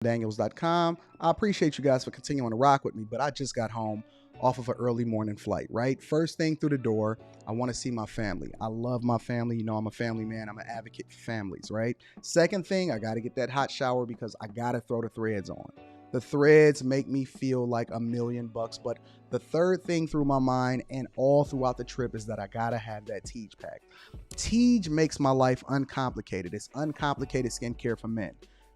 Daniels.com. I appreciate you guys for continuing to rock with me, but I just got home off of an early morning flight, right? First thing through the door, I want to see my family. I love my family. You know, I'm a family man. I'm an advocate for families, right? Second thing, I got to get that hot shower because I got to throw the threads on. The threads make me feel like $1,000,000, but the third thing through my mind and all throughout the trip is that I got to have that Tej pack. Tej makes my life uncomplicated. It's uncomplicated skincare for men.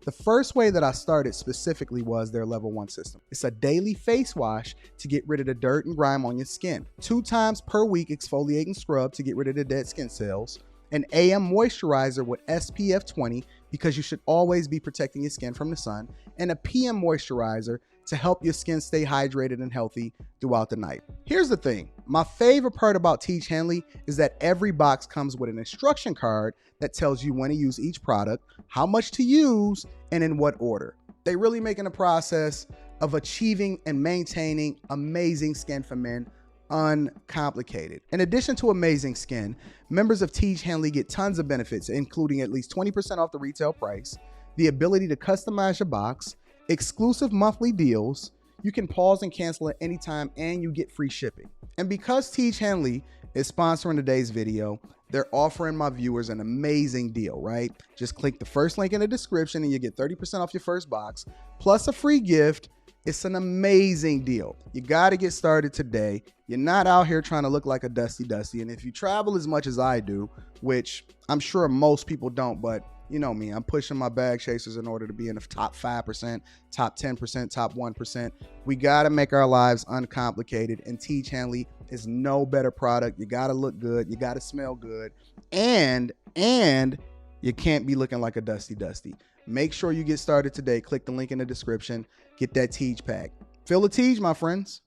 The first way that I started specifically was their level 1 system. It's a daily face wash to get rid of the dirt and grime on your skin. 2 times per week exfoliating scrub to get rid of the dead skin cells. An AM moisturizer with SPF 20 because you should always be protecting your skin from the sun. And a PM moisturizer to help your skin stay hydrated and healthy throughout the night. Here's the thing. My favorite part about Tej Hanley is that every box comes with an instruction card that tells you when to use each product, how much to use, and in what order. They really making the process of achieving and maintaining amazing skin for men uncomplicated. In addition to amazing skin, members of Tej Hanley get tons of benefits, including at least 20% off the retail price, the ability to customize your box, exclusive monthly deals, you can pause and cancel at any time, and you get free shipping. And because Tej Hanley is sponsoring today's video, they're offering my viewers an amazing deal, right? Just click the first link in the description and you get 30% off your first box, plus a free gift. It's an amazing deal. You got to get started today. You're not out here trying to look like a Dusty. And if you travel as much as I do, which I'm sure most people don't, but you know me, I'm pushing my bag chasers in order to be in the top 5%, top 10%, top 1%. We got to make our lives uncomplicated, and Tej Hanley is no better product. You got to look good. You got to smell good. And you can't be looking like a Dusty. Make sure you get started today. Click the link in the description. Get that Tej pack. Feel the Tej, my friends.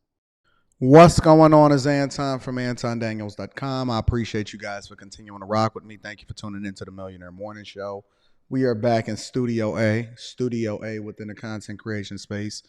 What's going on? Is Anton from AntonDaniels.com. I appreciate you guys for continuing to rock with me. Thank you for tuning into the Millionaire Morning Show. We are back in Studio A within the content creation space.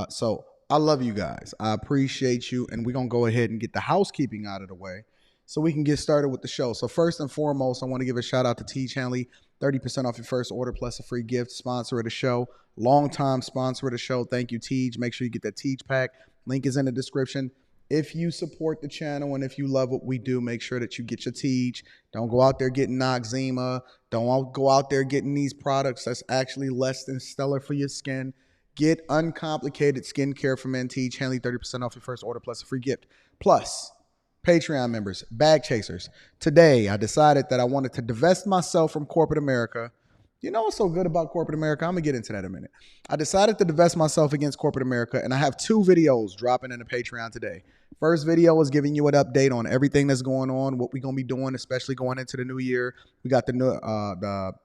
So I love you guys. I appreciate you. And we're going to go ahead and get the housekeeping out of the way so we can get started with the show. So first and foremost, I want to give a shout out to Tej Hanley. 30% off your first order plus a free gift. Sponsor of the show. Longtime sponsor of the show. Thank you, Tej. Make sure you get that Tej pack. Link is in the description. If you support the channel and if you love what we do, make sure that you get your Tej. Don't go out there getting Noxzema. Don't go out there getting these products that's actually less than stellar for your skin. Get uncomplicated skincare from Tej Hanley. 30% off your first order plus a free gift. Plus, Patreon members, bag chasers. Today, I decided that I wanted to divest myself from corporate America. You know what's so good about corporate America? I'm going to get into that in a minute. I decided to divest myself against corporate America, and I have 2 videos dropping in the Patreon today. First video is giving you an update on everything that's going on, what we're going to be doing, especially going into the new year. We got the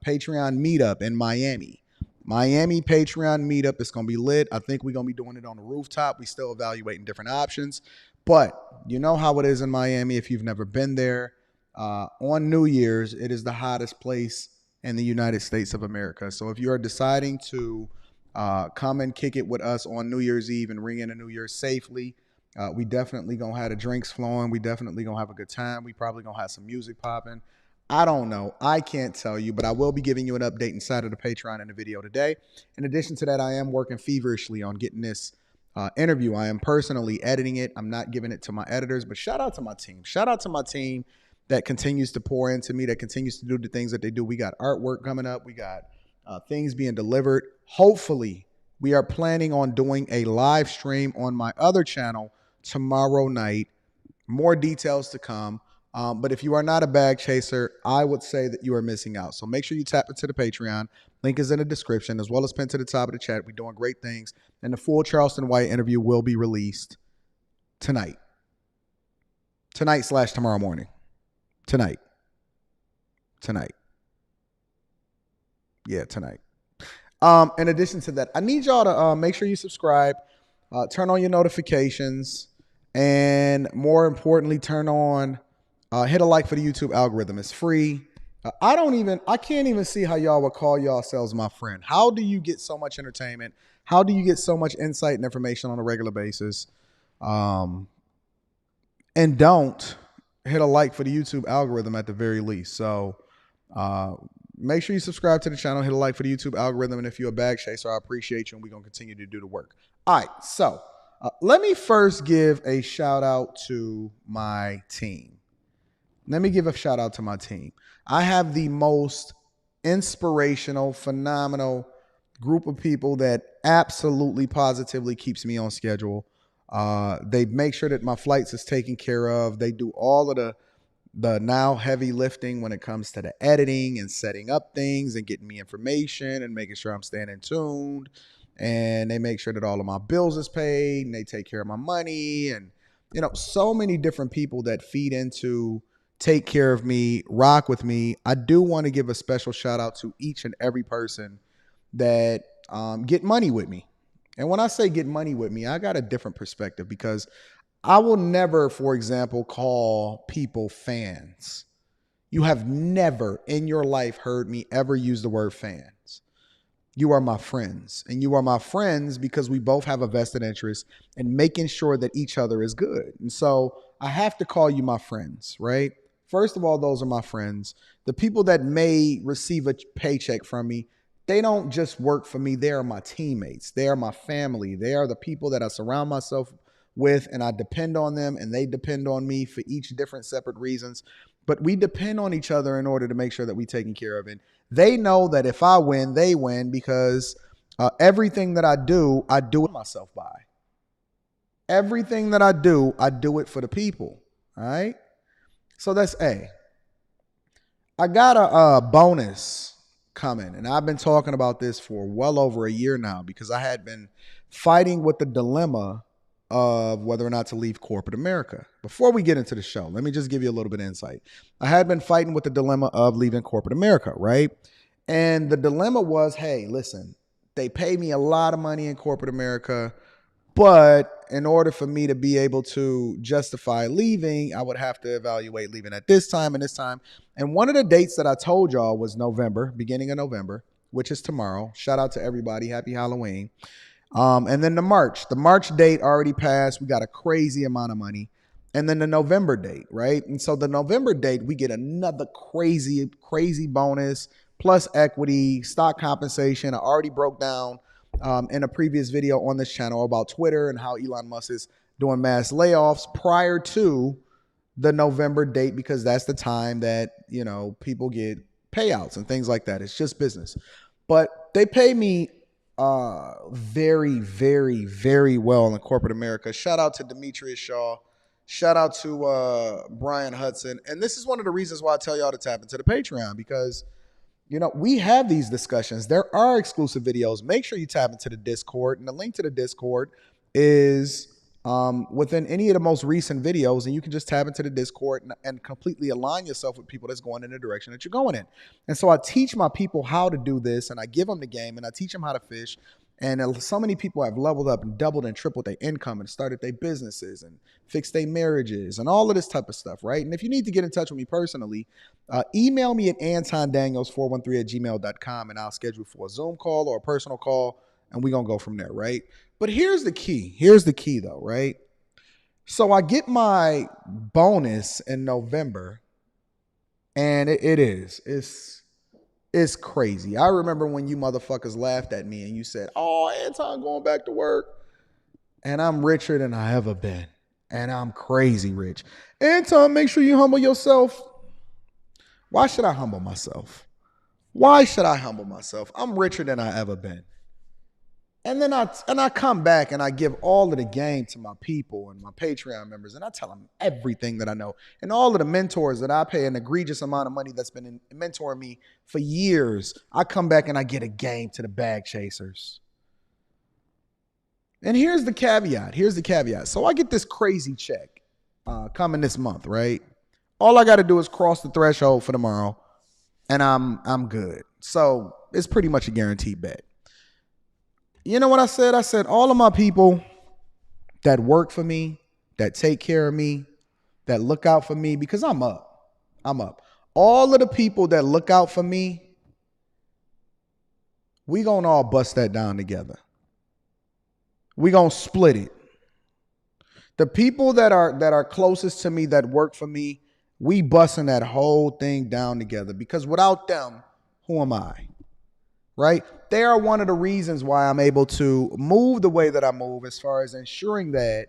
Patreon meetup in Miami. Miami Patreon meetup is going to be lit. I think we're going to be doing it on the rooftop. We still evaluating different options. But you know how it is in Miami if you've never been there. On New Year's, it is the hottest place in the United States of America. So if you are deciding to come and kick it with us on New Year's Eve and ring in a New Year safely, we definitely going to have the drinks flowing. We definitely going to have a good time. We probably going to have some music popping. I don't know. I can't tell you, but I will be giving you an update inside of the Patreon in the video today. In addition to that, I am working feverishly on getting this interview. I am personally editing it. I'm not giving it to my editors, but shout out to my team. Shout out to my team that continues to pour into me, that continues to do the things that they do. We got artwork coming up. We got things being delivered. Hopefully, we are planning on doing a live stream on my other channel tomorrow night. More details to come. But if you are not a bag chaser, I would say that you are missing out. So make sure you tap into the Patreon. Link is in the description, as well as pinned to the top of the chat. We're doing great things. And the full Charleston White interview will be released tonight. Tonight/tomorrow morning. Tonight. Yeah, tonight. In addition to that, I need y'all to make sure you subscribe, turn on your notifications, and more importantly, hit a like for the YouTube algorithm. It's free. I can't even see how y'all would call yourselves my friend. How do you get so much entertainment? How do you get so much insight and information on a regular basis? And don't hit a like for the YouTube algorithm at the very least. So make sure you subscribe to the channel, hit a like for the YouTube algorithm, and if you're a bag chaser, I appreciate you, and we're going to continue to do the work. All right, so let me first give a shout out to my team. I have the most inspirational, phenomenal group of people that absolutely, positively keeps me on schedule. They make sure that my flights is taken care of. They do all of the now heavy lifting when it comes to the editing and setting up things and getting me information and making sure I'm staying in tune. And they make sure that all of my bills is paid and they take care of my money. And, you know, so many different people that feed into, take care of me, rock with me. I do want to give a special shout out to each and every person that get money with me. And when I say get money with me, I got a different perspective, because I will never, for example, call people fans. You have never in your life heard me ever use the word fans. You are my friends, and you are my friends because we both have a vested interest in making sure that each other is good. And so I have to call you my friends, right? First of all, those are my friends. The people that may receive a paycheck from me, they don't just work for me. They are my teammates. They are my family. They are the people that I surround myself with, and I depend on them, and they depend on me for each different separate reasons. But we depend on each other in order to make sure that we're taken care of. And they know that if I win, they win, because everything that I do it myself by. Everything that I do it for the people. All right. So that's A. I got a bonus coming, and I've been talking about this for well over a year now, because I had been fighting with the dilemma of whether or not to leave corporate America. Before we get into the show, let me just give you a little bit of insight. I had been fighting with the dilemma of leaving corporate America, right? And the dilemma was, hey, listen, they pay me a lot of money in corporate America, but in order for me to be able to justify leaving, I would have to evaluate leaving at this time and this time. And one of the dates that I told y'all was November, beginning of November, which is tomorrow. Shout out to everybody. Happy Halloween. And then the March date already passed. We got a crazy amount of money. And then the November date, right? And so the November date, we get another crazy, crazy bonus, plus equity, stock compensation. I already broke down in a previous video on this channel about Twitter and how Elon Musk is doing mass layoffs prior to the November date, because that's the time that, you know, people get payouts and things like that. It's just business. But they pay me very, very, very well in corporate America. Shout out to Demetrius Shaw. Shout out to Brian Hudson. And this is one of the reasons why I tell y'all to tap into the Patreon, because, you know, we have these discussions. There are exclusive videos. Make sure you tap into the Discord. And the link to the Discord is within any of the most recent videos. And you can just tap into the Discord and completely align yourself with people that's going in the direction that you're going in. And so I teach my people how to do this, and I give them the game, and I teach them how to fish. And so many people have leveled up and doubled and tripled their income and started their businesses and fixed their marriages and all of this type of stuff, right? And if you need to get in touch with me personally, email me at antondaniels413@gmail.com, and I'll schedule for a Zoom call or a personal call, and we're going to go from there, right? But here's the key. Here's the key, though, right? So I get my bonus in November, and it's crazy. I remember when you motherfuckers laughed at me and you said, oh, Anton going back to work. And I'm richer than I ever been. And I'm crazy rich. Anton, make sure you humble yourself. Why should I humble myself? Why should I humble myself? I'm richer than I ever been. And then I come back and I give all of the game to my people and my Patreon members, and I tell them everything that I know. And all of the mentors that I pay an egregious amount of money that's been mentoring me for years, I come back and I get a game to the bag chasers. And here's the caveat. So I get this crazy check coming this month, right? All I got to do is cross the threshold for tomorrow, and I'm good. So it's pretty much a guaranteed bet. You know what I said? I said all of my people that work for me, that take care of me, that look out for me, because I'm up. All of the people that look out for me, we gonna all bust that down together. We gonna split it. The people that are closest to me, that work for me, we busting that whole thing down together, because without them, who am I? Right? They are one of the reasons why I'm able to move the way that I move, as far as ensuring that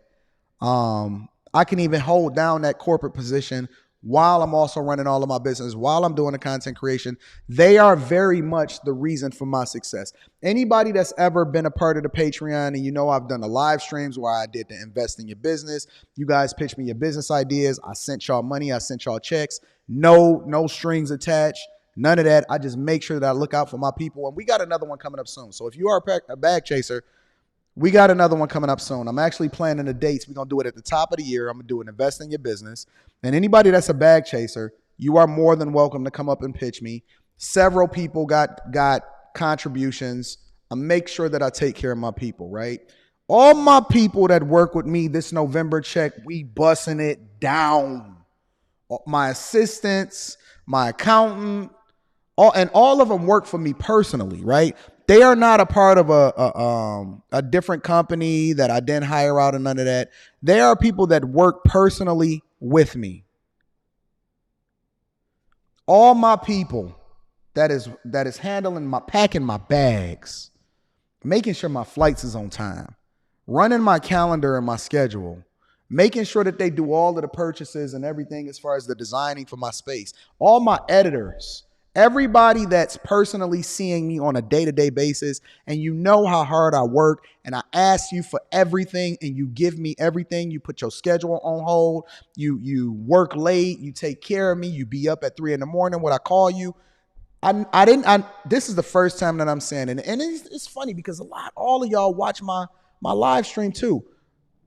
I can even hold down that corporate position while I'm also running all of my business, while I'm doing the content creation. They are very much the reason for my success. Anybody that's ever been a part of the Patreon, and I've done the live streams where I did the invest in your business. You guys pitched me your business ideas. I sent y'all money. I sent y'all checks. No strings attached. None of that. I just make sure that I look out for my people. And we got another one coming up soon. So if you are a bag chaser, we got another one coming up soon. I'm actually planning the dates. We're going to do it at the top of the year. I'm going to do an invest in your business. And anybody that's a bag chaser, you are more than welcome to come up and pitch me. Several people got contributions. I make sure that I take care of my people, right? All my people that work with me this November check, we busting it down. My assistants, my accountant, all of them work for me personally, right? They are not a part of a different company that I didn't hire out, and none of that. They are people that work personally with me. All my people that is handling packing my bags, making sure my flights is on time, running my calendar and my schedule, making sure that they do all of the purchases and everything as far as the designing for my space. All my editors. Everybody that's personally seeing me on a day-to-day basis, and how hard I work, and I ask you for everything, and you give me everything. You put your schedule on hold. You work late. You take care of me. You be up at 3 a.m. when I call you. This is the first time that I'm saying it, and it's funny because all of y'all watch my live stream too.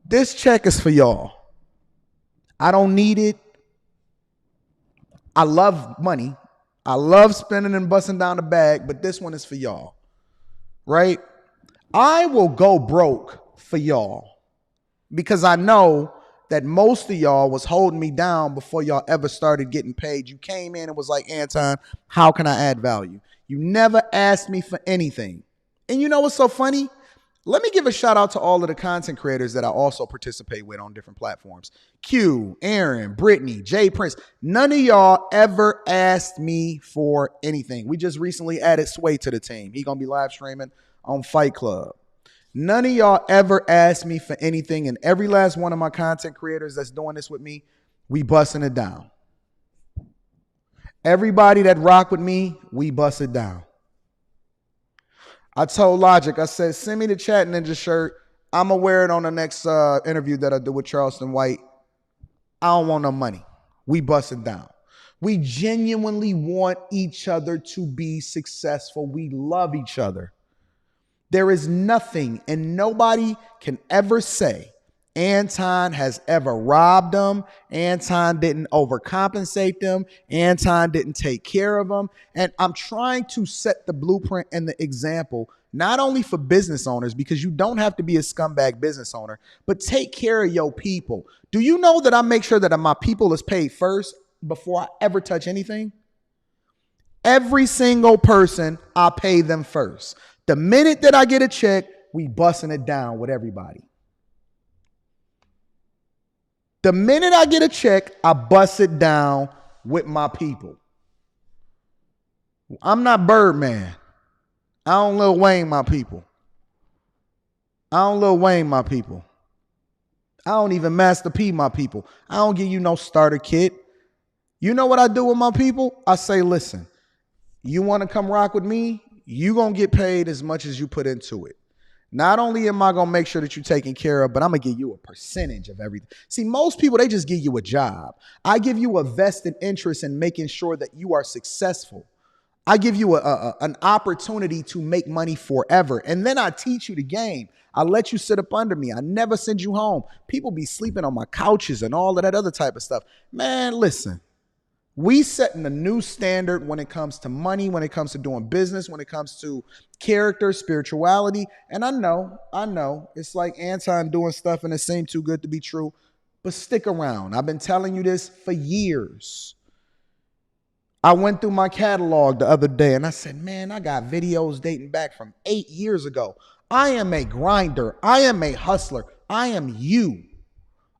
This check is for y'all. I don't need it. I love money. I love spending and busting down the bag, but this one is for y'all, right? I will go broke for y'all because I know that most of y'all was holding me down before y'all ever started getting paid. You came in and was like, Anton, how can I add value? You never asked me for anything. And you know what's so funny? Let me give a shout out to all of the content creators that I also participate with on different platforms. Q, Aaron, Brittany, Jay Prince. None of y'all ever asked me for anything. We just recently added Sway to the team. He gonna be live streaming on Fight Club. None of y'all ever asked me for anything. And every last one of my content creators that's doing this with me, we busting it down. Everybody that rock with me, we bust it down. I told Logic, I said, send me the Chat Ninja shirt. I'm going to wear it on the next interview that I do with Charleston White. I don't want no money. We bust it down. We genuinely want each other to be successful. We love each other. There is nothing and nobody can ever say Anton has ever robbed them. Anton didn't overcompensate them. Anton didn't take care of them. And I'm trying to set the blueprint and the example, not only for business owners, because you don't have to be a scumbag business owner, but take care of your people. Do you know that I make sure that my people is paid first before I ever touch anything? Every single person, I pay them first. The minute that I get a check, we busting it down with everybody. The minute I get a check, I bust it down with my people. I'm not Birdman. I don't Lil Wayne my people. I don't Lil Wayne my people. I don't even Master P my people. I don't give you no starter kit. You know what I do with my people? I say, listen, you want to come rock with me? You going to get paid as much as you put into it. Not only am I going to make sure that you're taken care of, but I'm going to give you a percentage of everything. See, most people, they just give you a job. I give you a vested interest in making sure that you are successful. I give you an opportunity to make money forever. And then I teach you the game. I let you sit up under me. I never send you home. People be sleeping on my couches and all of that other type of stuff. Man, listen. We setting a new standard when it comes to money, when it comes to doing business, when it comes to character, spirituality. And I know, it's like Anton doing stuff and it seemed too good to be true, but stick around. I've been telling you this for years. I went through my catalog the other day and I said, man, I got videos dating back from 8 years ago. I am a grinder. I am a hustler. I am you.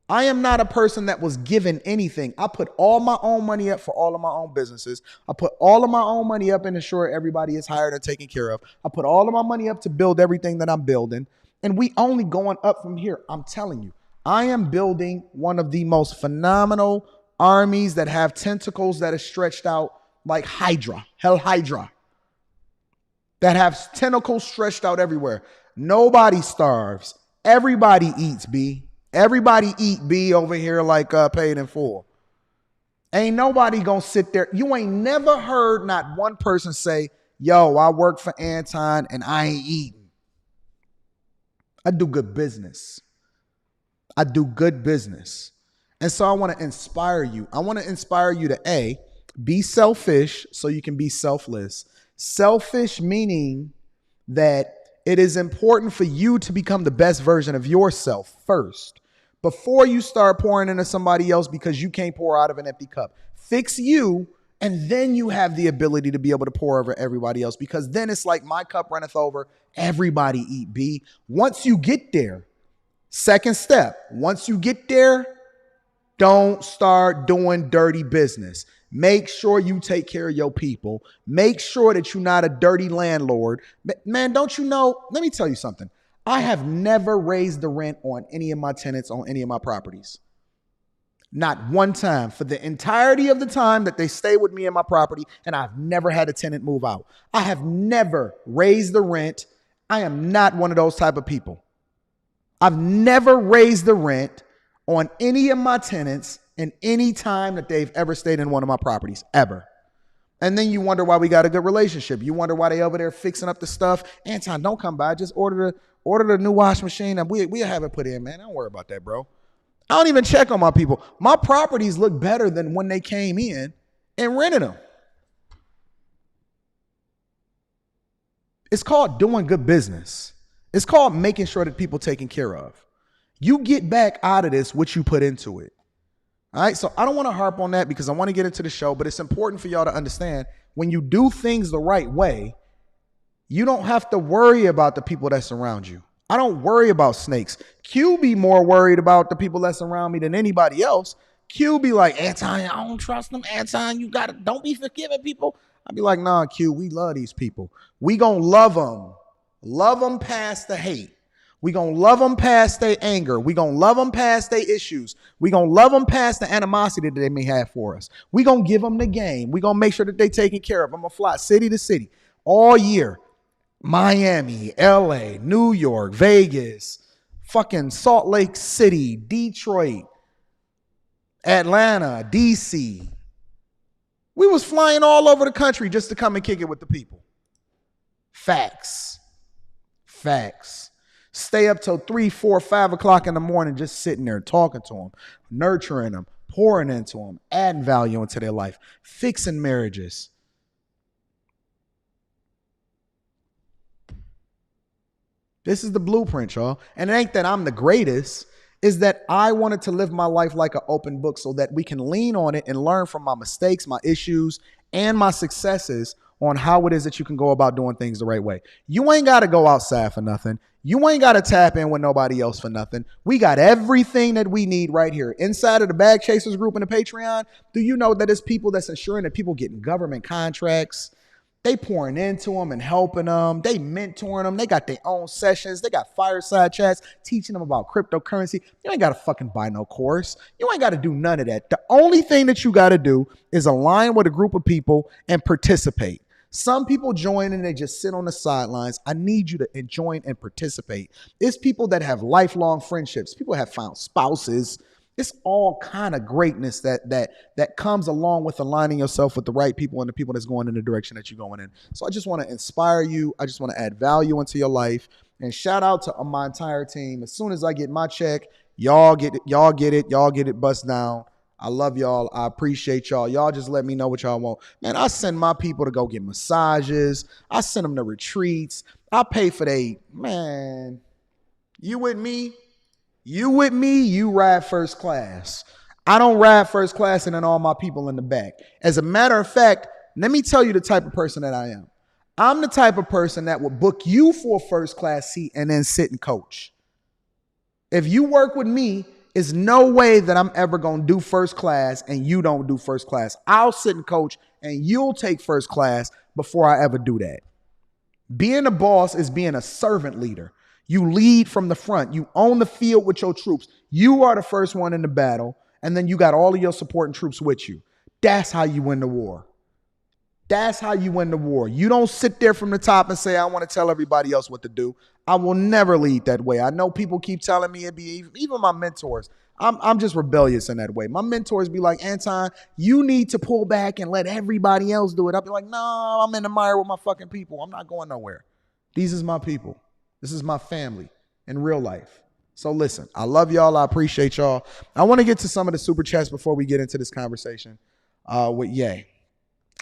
I am not a person that was given anything. I put all my own money up for all of my own businesses. I put all of my own money up and ensure everybody is hired and taken care of. I put all of my money up to build everything that I'm building. And we only going up from here. I'm telling you, I am building one of the most phenomenal armies that have tentacles that are stretched out like Hydra, Hell Hydra, that have tentacles stretched out everywhere. Nobody starves. Everybody eats, B. Everybody eat, B, over here like paid in full. Ain't nobody gonna sit there. You ain't never heard not one person say, yo, I work for Anton and I ain't eating. I do good business. I do good business. And so I want to inspire you. I want to inspire you to A, be selfish so you can be selfless. Selfish meaning that it is important for you to become the best version of yourself first before you start pouring into somebody else because you can't pour out of an empty cup. Fix you, and then you have the ability to be able to pour over everybody else, because then it's like my cup runneth over, everybody eat, B. Once you get there, second step, once you get there, don't start doing dirty business. Make sure you take care of your people. Make sure that you're not a dirty landlord. Man, don't you know? Let me tell you something. I have never raised the rent on any of my tenants on any of my properties. Not one time for the entirety of the time that they stay with me in my property, and I've never had a tenant move out. I have never raised the rent. I am not one of those type of people. I've never raised the rent on any of my tenants in any time that they've ever stayed in one of my properties, ever. And then you wonder why we got a good relationship. You wonder why they over there fixing up the stuff. Anton, don't come by. Just order the new washing machine and we'll have it put in, man. Don't worry about that, bro. I don't even check on my people. My properties look better than when they came in and rented them. It's called doing good business. It's called making sure that people taken care of. You get back out of this what you put into it. All right, so I don't want to harp on that because I want to get into the show, but it's important for y'all to understand when you do things the right way, you don't have to worry about the people that surround you. I don't worry about snakes. Q be more worried about the people that surround me than anybody else. Q be like, Anton, I don't trust them. Anton, don't be forgiving people. I'd be like, nah, Q, we love these people. We gonna love them. Love them past the hate. We gonna love them past their anger. We gonna love them past their issues. We gonna love them past the animosity that they may have for us. We gonna give them the game. We gonna make sure that they taken care of. I'm gonna fly city to city all year. Miami, LA, New York, Vegas, fucking Salt Lake City, Detroit, Atlanta, DC. We was flying all over the country just to come and kick it with the people. Facts. Stay up till 3, 4, 5 o'clock in the morning just sitting there talking to them, nurturing them, pouring into them, adding value into their life, fixing marriages. This is the blueprint, y'all. And it ain't that I'm the greatest. Is that I wanted to live my life like an open book so that we can lean on it and learn from my mistakes, my issues, and my successes on how it is that you can go about doing things the right way. You ain't got to go outside for nothing. You ain't got to tap in with nobody else for nothing. We got everything that we need right here. Inside of the Bag Chasers group in the Patreon, do you know that it's people that's ensuring that people getting government contracts? They pouring into them and helping them. They mentoring them. They got their own sessions. They got fireside chats teaching them about cryptocurrency. You ain't got to fucking buy no course. You ain't got to do none of that. The only thing that you got to do is align with a group of people and participate. Some people join and they just sit on the sidelines. I need you to join and participate. It's people that have lifelong friendships. People have found spouses. It's all kind of greatness that comes along with aligning yourself with the right people and the people that's going in the direction that you're going in. So I just want to inspire you. I just want to add value into your life. And shout out to my entire team. As soon as I get my check, y'all get it. Y'all get it bust down. I love y'all. I appreciate y'all. Y'all just let me know what y'all want. Man, I send my people to go get massages. I send them to retreats. I pay for man. You with me? You ride first class. I don't ride first class and then all my people in the back. As a matter of fact, let me tell you the type of person that I am. I'm the type of person that will book you for a first class seat and then sit and coach. If you work with me, it's no way that I'm ever going to do first class and you don't do first class. I'll sit and coach and you'll take first class before I ever do that. Being a boss is being a servant leader. You lead from the front. You own the field with your troops. You are the first one in the battle, and then you got all of your supporting troops with you. That's how you win the war. That's how you win the war. You don't sit there from the top and say, I want to tell everybody else what to do. I will never lead that way. I know people keep telling me, even my mentors, I'm just rebellious in that way. My mentors be like, Anton, you need to pull back and let everybody else do it. I'll be like, no, I'm in the mire with my fucking people. I'm not going nowhere. These is my people. This is my family in real life. So listen, I love y'all. I appreciate y'all. I want to get to some of the super chats before we get into this conversation with Ye.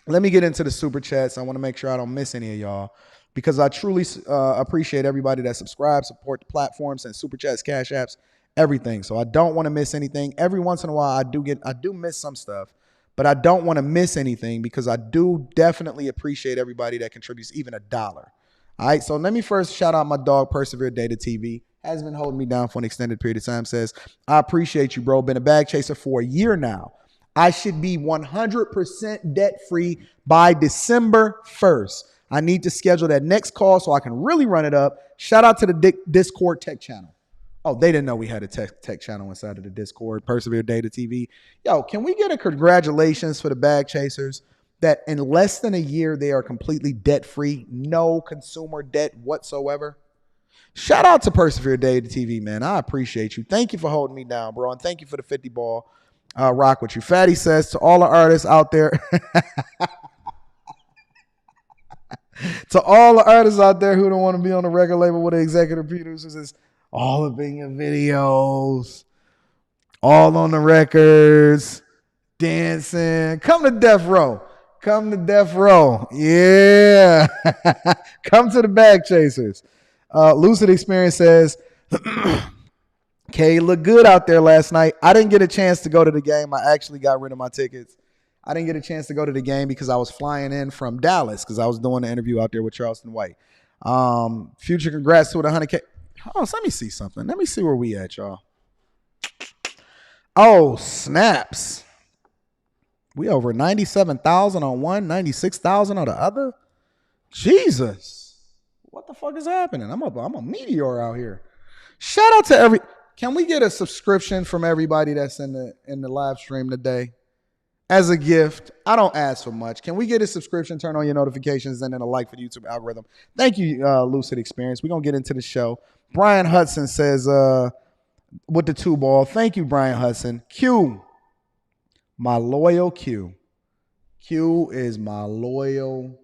Let me get into the super chats. I want to make sure I don't miss any of y'all because I truly appreciate everybody that subscribes, support the platforms, and super chats, cash apps, everything. So I don't want to miss anything. Every once in a while, I do miss some stuff, but I don't want to miss anything because I do definitely appreciate everybody that contributes even $1. All right, so let me first shout out my dog, Persevere Data TV. Has been holding me down for an extended period of time. Says, I appreciate you, bro. Been a bag chaser for a year now. I should be 100% debt-free by December 1st. I need to schedule that next call so I can really run it up. Shout out to the Discord tech channel. Oh, they didn't know we had a tech channel inside of the Discord, Persevere Data TV. Yo, can we get a congratulations for the bag chasers that in less than a year, they are completely debt-free, no consumer debt whatsoever? Shout out to Persevere Data TV, man. I appreciate you. Thank you for holding me down, bro, and thank you for the 50 ball. Rock with you. Fatty says to all the artists out there, to all the artists out there who don't want to be on the record label with the executive producers, is all up in your videos, all on the records, dancing. Come to Death Row. Come to Death Row. Yeah. Come to the bag chasers. Lucid Experience says, Kay looked good out there last night. I didn't get a chance to go to the game. I actually got rid of my tickets. I didn't get a chance to go to the game because I was flying in from Dallas because I was doing the interview out there with Charleston White. Future, congrats to the 100K. Oh, so let me see something. Let me see where we at, y'all. Oh, snaps. We over 97,000 on one, 96,000 on the other. Jesus. What the fuck is happening? I'm a meteor out here. Shout out to can we get a subscription from everybody that's in the live stream today as a gift? I don't ask for much. Can we get a subscription, turn on your notifications, and then a like for the YouTube algorithm? Thank you, Lucid Experience. We're going to get into the show. Brian Hudson says, with the 2 ball. Thank you, Brian Hudson. Q, my loyal Q. Q is my loyal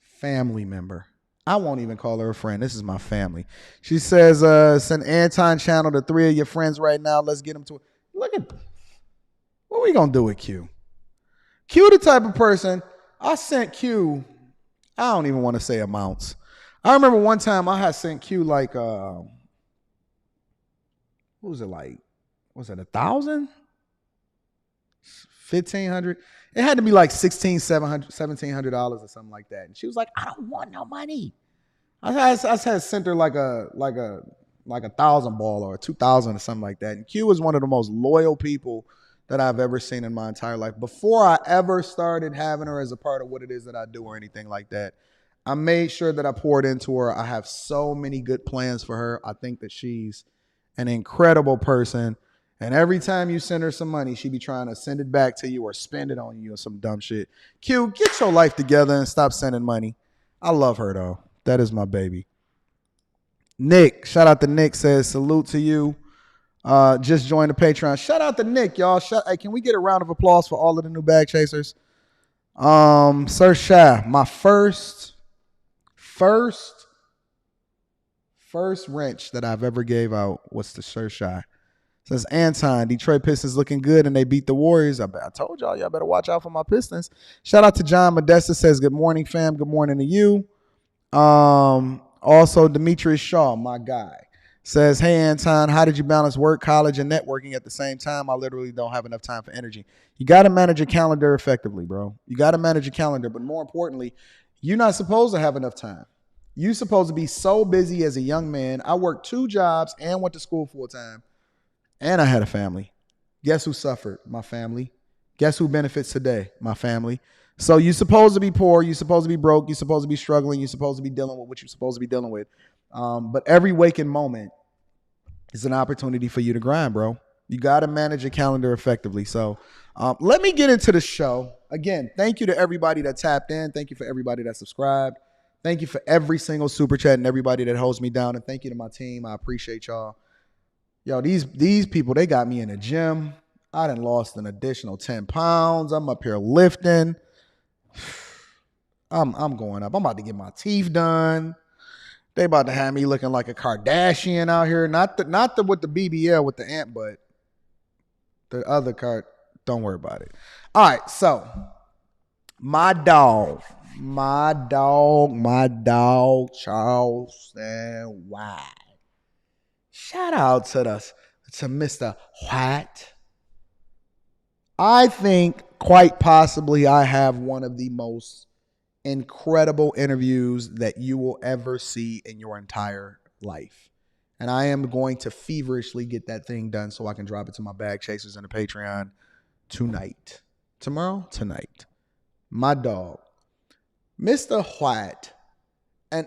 family member. I won't even call her a friend. This is my family. She says, send Anton channel to 3 of your friends right now. Let's get them to it. Look at what are we going to do with Q? Q the type of person, I sent Q, I don't even want to say amounts. I remember one time I had sent Q like, what was it like? Was it 1,000? 1,500? It had to be like $1,700 or something like that. And she was like, I don't want no money. I had sent her like a 1,000 ball or 2,000 or something like that. And Q is one of the most loyal people that I've ever seen in my entire life. Before I ever started having her as a part of what it is that I do or anything like that, I made sure that I poured into her. I have so many good plans for her. I think that she's an incredible person. And every time you send her some money, she be trying to send it back to you or spend it on you or some dumb shit. Q, get your life together and stop sending money. I love her, though. That is my baby. Nick, shout out to Nick, says, salute to you. Just joined the Patreon. Shout out to Nick, y'all. Hey, can we get a round of applause for all of the new bag chasers? Sir Shy, my first wrench that I've ever gave out was to Sir Shy. Says Anton, Detroit Pistons looking good and they beat the Warriors. I told y'all better watch out for my Pistons. Shout out to John Modesta, says good morning, fam. Good morning to you. Also, Demetrius Shaw, my guy, says, hey, Anton, how did you balance work, college, and networking at the same time? I literally don't have enough time for energy. You got to manage your calendar effectively, bro. You got to manage your calendar. But more importantly, you're not supposed to have enough time. You're supposed to be so busy as a young man. I worked 2 jobs and went to school full time. And I had a family. Guess who suffered? My family. Guess who benefits today? My family. So you're supposed to be poor. You're supposed to be broke. You're supposed to be struggling. You're supposed to be dealing with what you're supposed to be dealing with. But every waking moment is an opportunity for you to grind, bro. You got to manage your calendar effectively. So let me get into the show. Again, thank you to everybody that tapped in. Thank you for everybody that subscribed. Thank you for every single super chat and everybody that holds me down. And thank you to my team. I appreciate y'all. Yo, these people, they got me in the gym. I done lost an additional 10 pounds. I'm up here lifting. I'm going up. I'm about to get my teeth done. They about to have me looking like a Kardashian out here. Not the with the BBL with the ant butt. The other card. Don't worry about it. All right, so my dog, Charleston White. Shout out to Mr. White. I think quite possibly I have one of the most incredible interviews that you will ever see in your entire life. And I am going to feverishly get that thing done so I can drop it to my bag chasers and the Patreon tonight. Tomorrow? Tonight. My dog, Mr. White. And,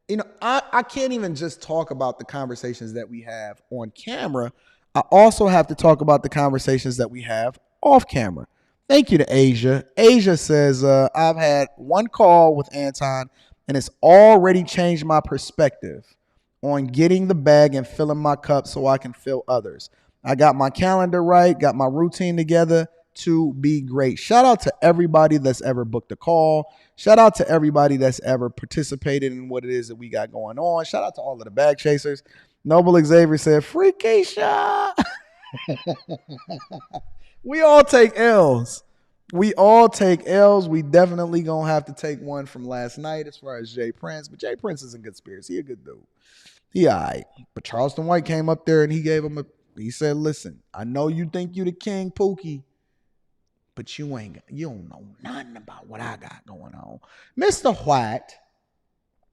you know, I can't even just talk about the conversations that we have on camera. I also have to talk about the conversations that we have off camera. Thank you to Asia. Asia says, I've had one call with Anton, and it's already changed my perspective on getting the bag and filling my cup so I can fill others. I got my calendar right, got my routine together to be great. Shout out to everybody that's ever booked a call. Shout out to everybody that's ever participated in what it is that we got going on. Shout out to all of the bag chasers. Noble Xavier said, Freakeisha. We all take L's. We definitely going to have to take one from last night as far as Jay Prince. But Jay Prince is in good spirits. He a good dude. He all right. But Charleston White came up there and he said, listen, I know you think you the king, Pookie, but you don't know nothing about what I got going on. Mr. White,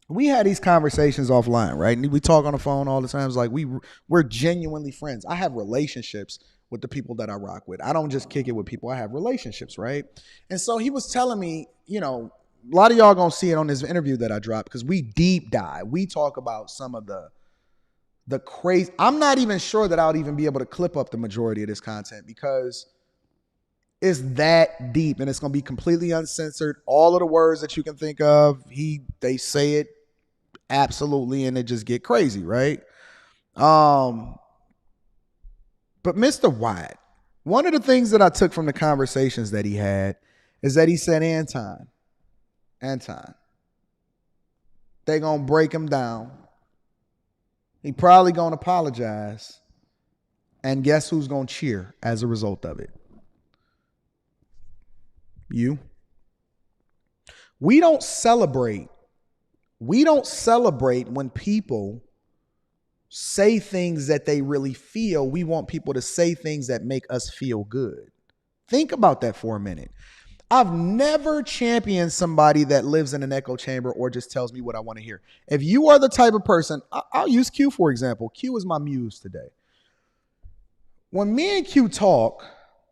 we had these conversations offline, right? And we talk on the phone all the time. It's like we're genuinely friends. I have relationships with the people that I rock with. I don't just kick it with people. I have relationships, right? And so he was telling me, you know, a lot of y'all gonna see it on this interview that I dropped because we deep dive. We talk about some of the crazy. I'm not even sure that I'll even be able to clip up the majority of this content because it's that deep and it's gonna be completely uncensored. All of the words that you can think of, they say it absolutely, and it just get crazy, right? But Mr. White, one of the things that I took from the conversations that he had is that he said, Anton, they gonna break him down. He probably gonna apologize. And guess who's gonna cheer as a result of it? You. We don't celebrate when people say things that they really feel. We want people to say things that make us feel good. Think about that for a minute. I've never championed somebody that lives in an echo chamber or just tells me what I want to hear. If you are the type of person, I'll use Q for example. Q is my muse today. When me and Q talk,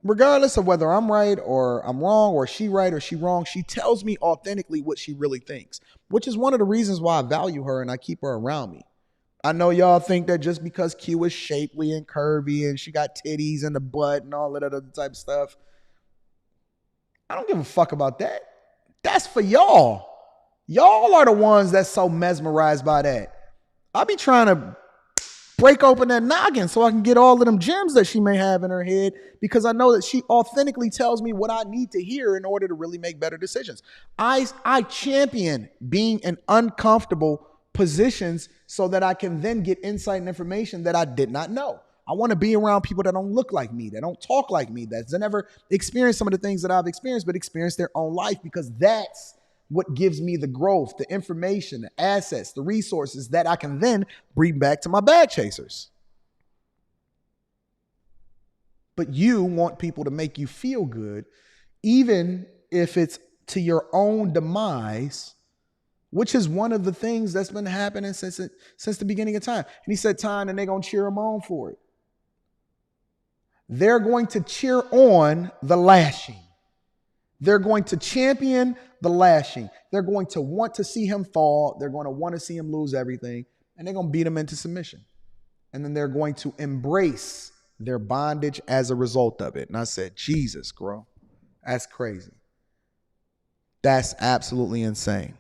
regardless of whether I'm right or I'm wrong or she right or she wrong, she tells me authentically what she really thinks, which is one of the reasons why I value her and I keep her around me. I know y'all think that just because Q is shapely and curvy and she got titties in the butt and all that other type of stuff, I don't give a fuck about that. That's for y'all. Y'all are the ones that's so mesmerized by that. I be trying to break open that noggin so I can get all of them gems that she may have in her head because I know that she authentically tells me what I need to hear in order to really make better decisions. I champion being in uncomfortable positions so that I can then get insight and information that I did not know. I want to be around people that don't look like me, that don't talk like me, that's never experienced some of the things that I've experienced, but experienced their own life because that's what gives me the growth, the information, the assets, the resources that I can then bring back to my bag chasers. But you want people to make you feel good, even if it's to your own demise, which is one of the things that's been happening since the beginning of time. And he said time, and they're going to cheer him on for it. They're going to cheer on the lashing. They're going to champion the lashing. They're going to want to see him fall. They're going to want to see him lose everything. And they're going to beat him into submission. And then they're going to embrace their bondage as a result of it. And I said, Jesus, bro, that's crazy. That's absolutely insane.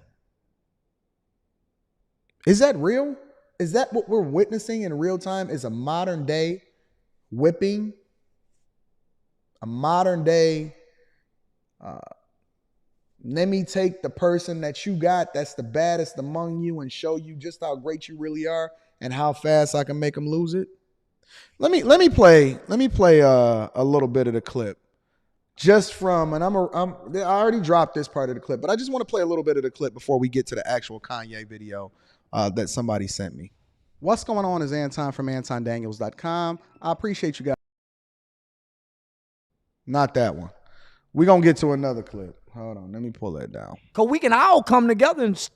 Is that real? Is that what we're witnessing in real time? Is a modern day whipping? A modern day, let me take the person that you got that's the baddest among you and show you just how great you really are and how fast I can make them lose it. Let me play a little bit of the clip. Just from, and I already dropped this part of the clip, but I just want to play a little bit of the clip before we get to the actual Kanye video that somebody sent me. What's going on is Anton from AntonDaniels.com. I appreciate you guys. Not that one. We're going to get to another clip. Hold on. Let me pull that down. Because we can all come together and...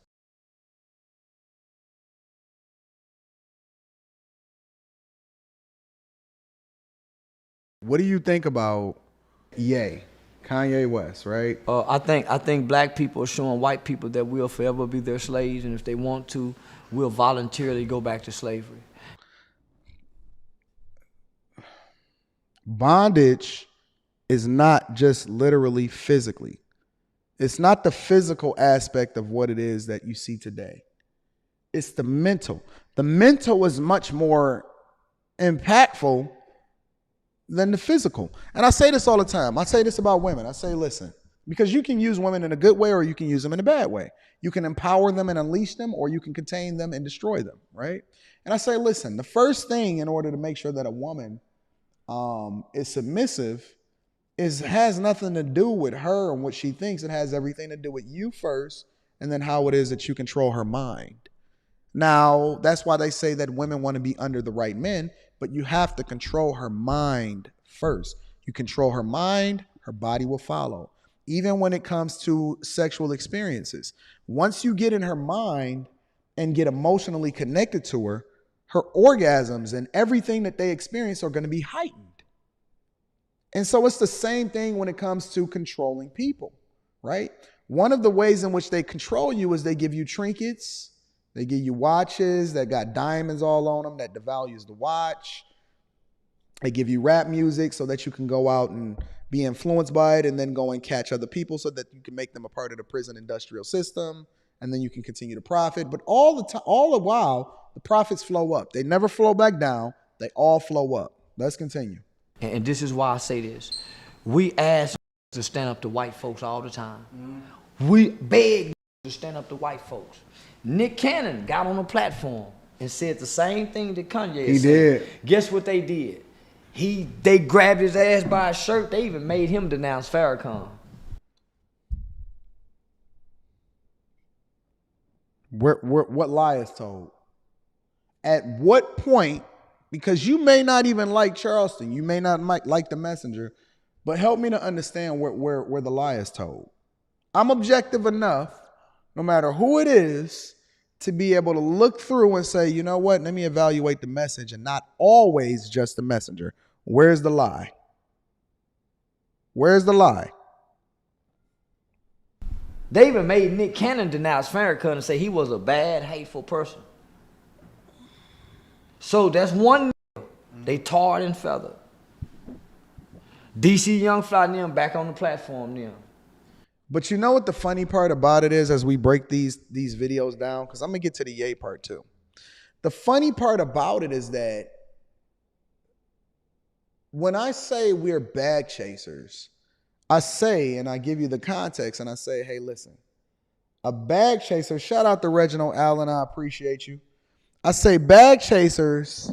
What do you think about Ye, Kanye West, right? I think black people are showing white people that we'll forever be their slaves, and if they want to, we'll voluntarily go back to slavery. Bondage is not just literally physically. It's not the physical aspect of what it is that you see today. It's the mental. The mental is much more impactful than the physical. And I say this all the time. I say this about women. I say, listen, because you can use women in a good way or you can use them in a bad way. You can empower them and unleash them, or you can contain them and destroy them, right? And I say, listen, the first thing in order to make sure that a woman is submissive has nothing to do with her and what she thinks. It has everything to do with you first, and then how it is that you control her mind. Now, that's why they say that women want to be under the right men, but you have to control her mind first. You control her mind, her body will follow. Even when it comes to sexual experiences, once you get in her mind and get emotionally connected to her, her orgasms and everything that they experience are going to be heightened. And so it's the same thing when it comes to controlling people, right? One of the ways in which they control you is they give you trinkets. They give you watches that got diamonds all on them that devalues the watch. They give you rap music so that you can go out and be influenced by it and then go and catch other people so that you can make them a part of the prison industrial system, and then you can continue to profit. But all the while, the profits flow up. They never flow back down. They all flow up. Let's continue. And this is why I say this. We ask to stand up to white folks all the time. We beg to stand up to white folks. Nick Cannon got on a platform and said the same thing that Kanye said. Did. Guess what they did? They grabbed his ass by his shirt. They even made him denounce Farrakhan. What lie is told? At what point? Because you may not even like Charleston, you may not like the messenger, but help me to understand where the lie is told. I'm objective enough, no matter who it is, to be able to look through and say, you know what, let me evaluate the message and not always just the messenger. Where's the lie? Where's the lie? They even made Nick Cannon denounce Farrakhan and say he was a bad, hateful person. So that's one they tarred and feathered. DC Young Fly and them back on the platform now. But you know what the funny part about it is as we break these videos down? Because I'm going to get to the Ye part too. The funny part about it is that when I say we're bag chasers, I say, and I give you the context, and I say, hey, listen, a bag chaser, shout out to Reginald Allen, I appreciate you. I say bag chasers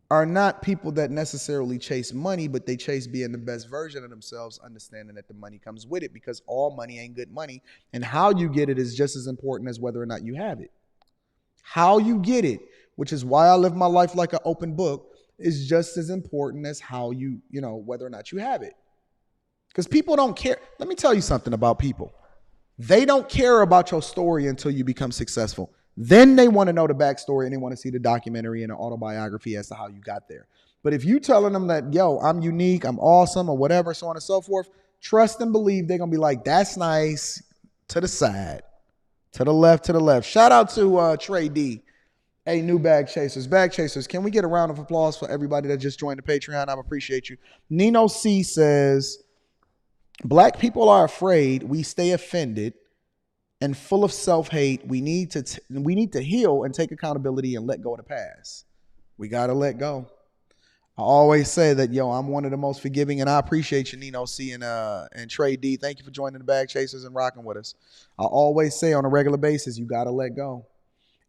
are not people that necessarily chase money, but they chase being the best version of themselves, understanding that the money comes with it, because all money ain't good money. And how you get it is just as important as whether or not you have it. How you get it, which is why I live my life like an open book, is just as important as how whether or not you have it. Because people don't care. Let me tell you something about people. They don't care about your story until you become successful. Then they want to know the backstory and they want to see the documentary and the autobiography as to how you got there. But if you telling them that, yo, I'm unique, I'm awesome, or whatever, so on and so forth, trust and believe they're going to be like, that's nice, to the side, to the left, to the left. Shout out to Trey D. Hey, new bag chasers. Bag chasers, can we get a round of applause for everybody that just joined the Patreon? I appreciate you. Nino C says, Black people are afraid we stay offended and full of self-hate. We need to heal and take accountability and let go of the past. We got to let go. I always say that, yo, I'm one of the most forgiving, and I appreciate you, Nino C and Trey D. Thank you for joining the Bag Chasers and rocking with us. I always say on a regular basis, you got to let go.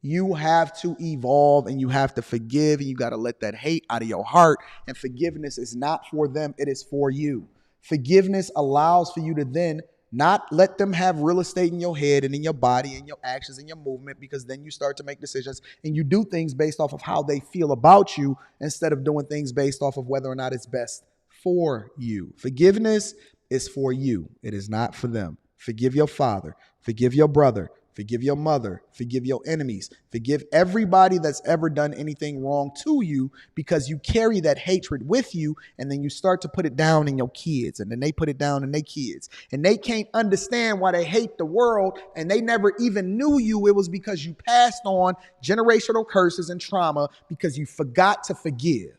You have to evolve and you have to forgive, and you got to let that hate out of your heart. And forgiveness is not for them. It is for you. Forgiveness allows for you to then not let them have real estate in your head and in your body and your actions and your movement, because then you start to make decisions and you do things based off of how they feel about you instead of doing things based off of whether or not it's best for you. Forgiveness is for you. It is not for them. Forgive your father. Forgive your brother. Forgive your mother. Forgive your enemies. Forgive everybody that's ever done anything wrong to you, because you carry that hatred with you, and then you start to put it down in your kids, and then they put it down in their kids. And they can't understand why they hate the world, and they never even knew you. It was because you passed on generational curses and trauma because you forgot to forgive,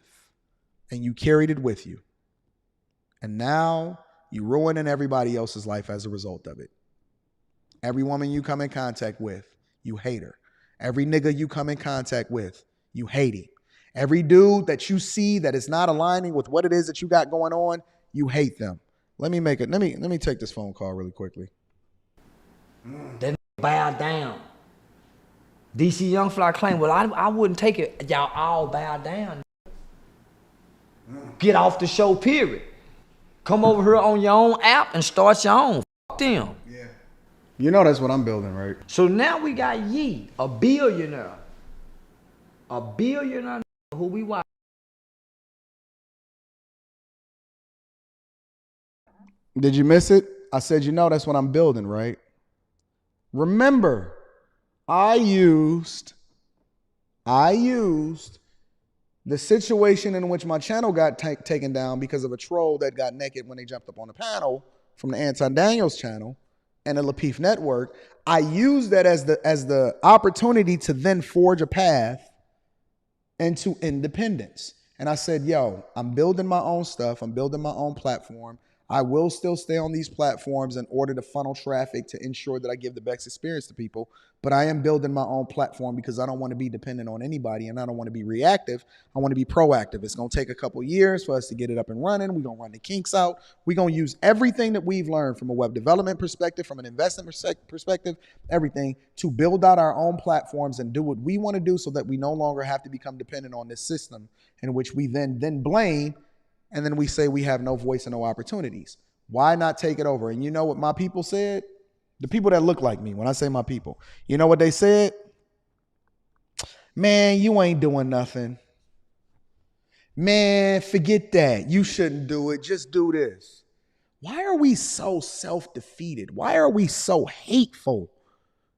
and you carried it with you. And now you're ruining everybody else's life as a result of it. Every woman you come in contact with, you hate her. Every nigga you come in contact with, you hate him. Every dude that you see that is not aligning with what it is that you got going on, you hate them. Let me take this phone call really quickly. They bow down. DC Young Fly claim, well, I wouldn't take it. Y'all all bow down. Get off the show, period. Come over here on your own app and start your own. Fuck them. Yeah. You know that's what I'm building, right? So now we got Yee, a billionaire. A billionaire who we watch. Did you miss it? I said, you know that's what I'm building, right? Remember, I used the situation in which my channel got taken down because of a troll that got naked when they jumped up on the panel from the Anton Daniels channel and the Lapeef network. I used that as the opportunity to then forge a path into independence. And I said, yo, I'm building my own stuff. I'm building my own platform. I will still stay on these platforms in order to funnel traffic to ensure that I give the best experience to people. But I am building my own platform because I don't want to be dependent on anybody, and I don't want to be reactive. I want to be proactive. It's going to take a couple years for us to get it up and running. We're going to run the kinks out. We're going to use everything that we've learned from a web development perspective, from an investment perspective, everything to build out our own platforms and do what we want to do so that we no longer have to become dependent on this system in which we then blame. And then we say we have no voice and no opportunities. Why not take it over? And you know what my people said? The people that look like me, when I say my people, you know what they said? Man, you ain't doing nothing. Man, forget that. You shouldn't do it. Just do this. Why are we so self-defeated? Why are we so hateful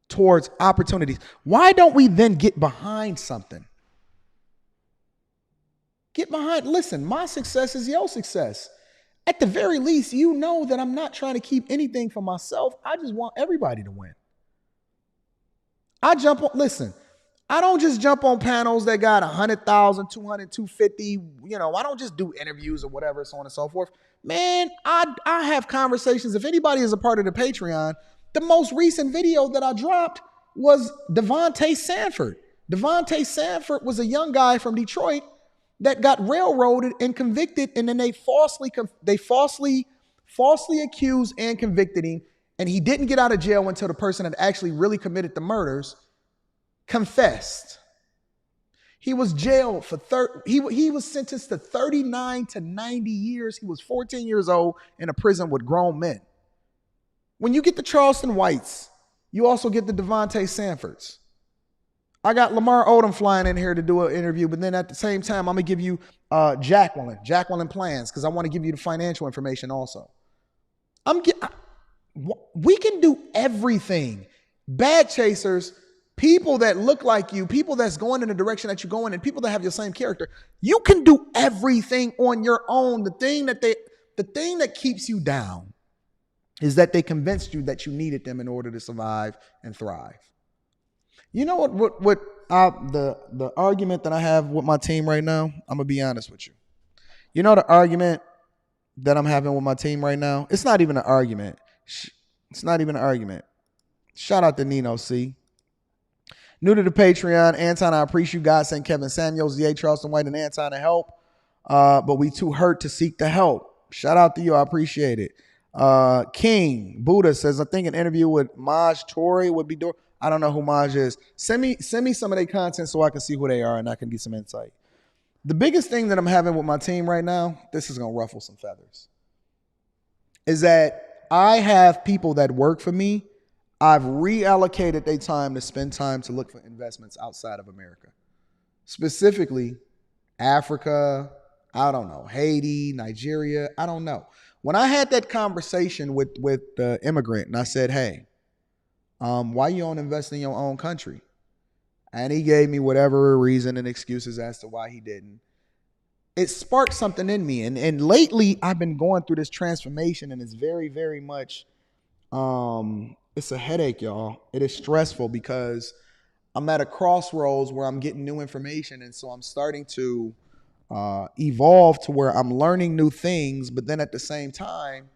towards opportunities? Why don't we then get behind something? Get behind. Listen, my success is your success. At the very least, you know that I'm not trying to keep anything for myself. I just want everybody to win. I don't just jump on panels that got 100,000, 200, 250. I don't just do interviews or whatever, so on and so forth. Man, I have conversations. If anybody is a part of the Patreon, the most recent video that I dropped was Devontae Sanford. Devontae Sanford was a young guy from Detroit that got railroaded and convicted, and then they falsely accused and convicted him, and he didn't get out of jail until the person that actually really committed the murders confessed. He was jailed for he was sentenced to 39 to 90 years. He was 14 years old in a prison with grown men. When you get the Charleston Whites, you also get the Devontae Sanfords. I got Lamar Odom flying in here to do an interview, but then at the same time, I'm going to give you Jacqueline Plans, because I want to give you the financial information also. We can do everything. Bag chasers, people that look like you, people that's going in the direction that you're going, and people that have your same character, you can do everything on your own. The thing that keeps you down is that they convinced you that you needed them in order to survive and thrive. You know the argument that I have with my team right now? I'm gonna be honest with you. You know the argument that I'm having with my team right now? It's not even an argument. It's not even an argument. Shout out to Nino C. New to the Patreon, Anton, I appreciate you guys sent Kevin Samuels, DA Charleston White, and Anton to help. But we too hurt to seek the help. Shout out to you. I appreciate it. King Buddha says, I think an interview with Maj Toure would be doing. I don't know who Maj is. Send me some of their content so I can see who they are and I can get some insight. The biggest thing that I'm having with my team right now, this is going to ruffle some feathers, is that I have people that work for me. I've reallocated their time to spend time to look for investments outside of America, specifically Africa, I don't know, Haiti, Nigeria, I don't know. When I had that conversation with the immigrant and I said, hey, why you don't invest in your own country? And he gave me whatever reason and excuses as to why he didn't. It sparked something in me. And lately I've been going through this transformation and it's very, very much, it's a headache, y'all. It is stressful because I'm at a crossroads where I'm getting new information. And so I'm starting to evolve to where I'm learning new things. But then at the same time,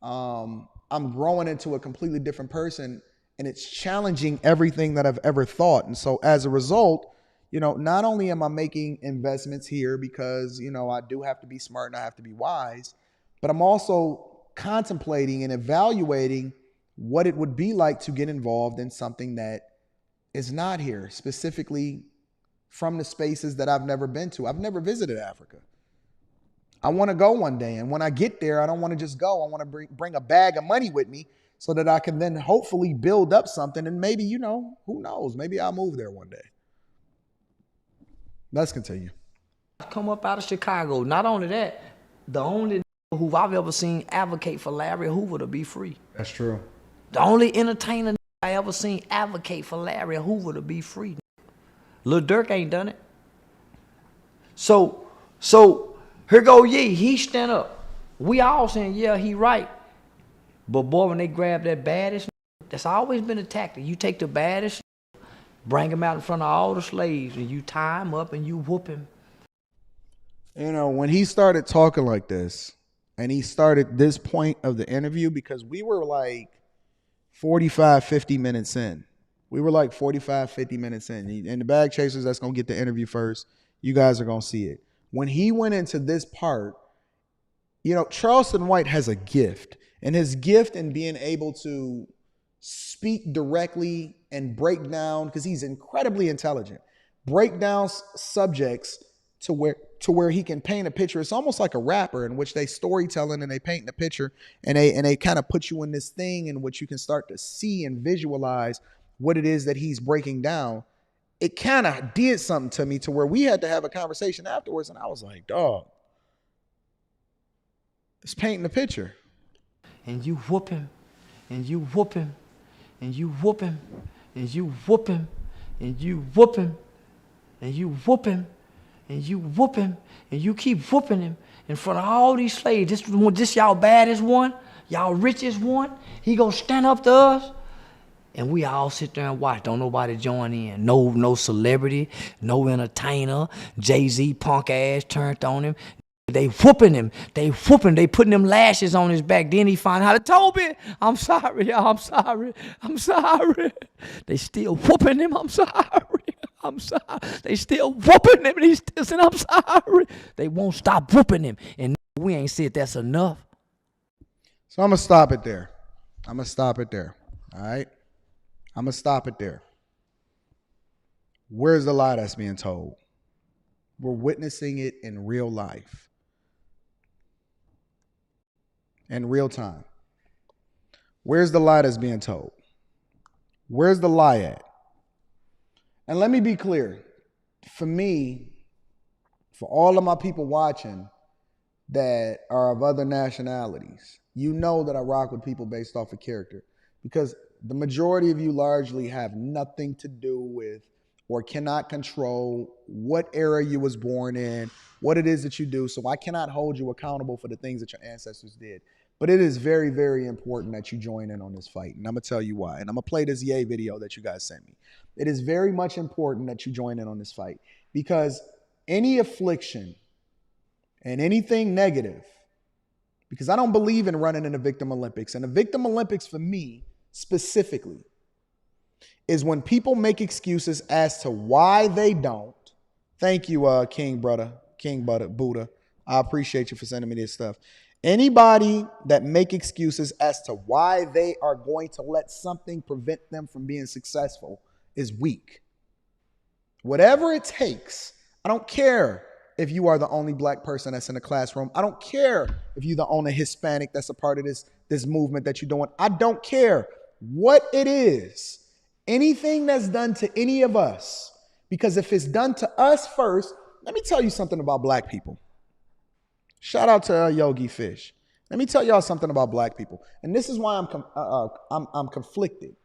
I'm growing into a completely different person. And it's challenging everything that I've ever thought. And so as a result, not only am I making investments here because, I do have to be smart and I have to be wise, but I'm also contemplating and evaluating what it would be like to get involved in something that is not here, specifically from the spaces that I've never been to. I've never visited Africa. I want to go one day. And when I get there, I don't want to just go. I want to bring a bag of money with me so that I can then hopefully build up something. And maybe, who knows? Maybe I'll move there one day. Let's continue. Come up out of Chicago. Not only that, the only who I've ever seen advocate for Larry Hoover to be free. That's true. The only entertainer I ever seen advocate for Larry Hoover to be free. Lil Durk ain't done it. So here go Ye. He stand up. We all saying, yeah, he right. But boy, when they grab that baddest, that's always been a tactic. You take the baddest, bring him out in front of all the slaves, and you tie him up and you whoop him. When he started talking like this, and he started this point of the interview, because we were like 45, 50 minutes in. We were like 45, 50 minutes in. And the bag chasers that's going to get the interview first, you guys are going to see it. When he went into this part, Charleston White has a gift. And his gift in being able to speak directly and break down, because he's incredibly intelligent, break down subjects to where he can paint a picture. It's almost like a rapper in which they storytelling and they paint the picture and they kind of put you in this thing in which you can start to see and visualize what it is that he's breaking down. It kind of did something to me to where we had to have a conversation afterwards. And I was like, dog, it's painting the picture. And you whoop him, and you whoop him, and you whoop him, and you whoop him, and you whoop him, and you whoop him, and you whoop him, and you keep whooping him in front of all these slaves. This y'all baddest one, y'all richest one. He gonna stand up to us, and we all sit there and watch. Don't nobody join in. No celebrity, no entertainer. Jay-Z punk ass turned on him. They whooping him. They putting them lashes on his back. Then he find out, Toby, I'm sorry, y'all. I'm sorry. They still whooping him. I'm sorry. They still whooping him. And he still saying, I'm sorry. They won't stop whooping him. And we ain't said that's enough. So I'm going to stop it there. All right? I'm going to stop it there. Where's the lie that's being told? We're witnessing it in real life. In real time. Where's the lie that's being told? Where's the lie at? And let me be clear. For me, for all of my people watching that are of other nationalities, you know that I rock with people based off of character. Because the majority of you largely have nothing to do with or cannot control what era you was born in, what it is that you do. So I cannot hold you accountable for the things that your ancestors did. But it is very, very important that you join in on this fight. And I'm going to tell you why. And I'm going to play this Ye video that you guys sent me. It is very much important that you join in on this fight, because any affliction and anything negative, because I don't believe in running in the Victim Olympics. And the Victim Olympics for me specifically is when people make excuses as to why they don't. Thank you, King Buddha. I appreciate you for sending me this stuff. Anybody that make excuses as to why they are going to let something prevent them from being successful is weak. Whatever it takes, I don't care if you are the only black person that's in the classroom. I don't care if you're the only Hispanic that's a part of this movement that you're doing. I don't care what it is. Anything that's done to any of us, because if it's done to us first, let me tell you something about black people. Shout out to Yogi Fish. Let me tell y'all something about black people. And this is why I'm conflicted.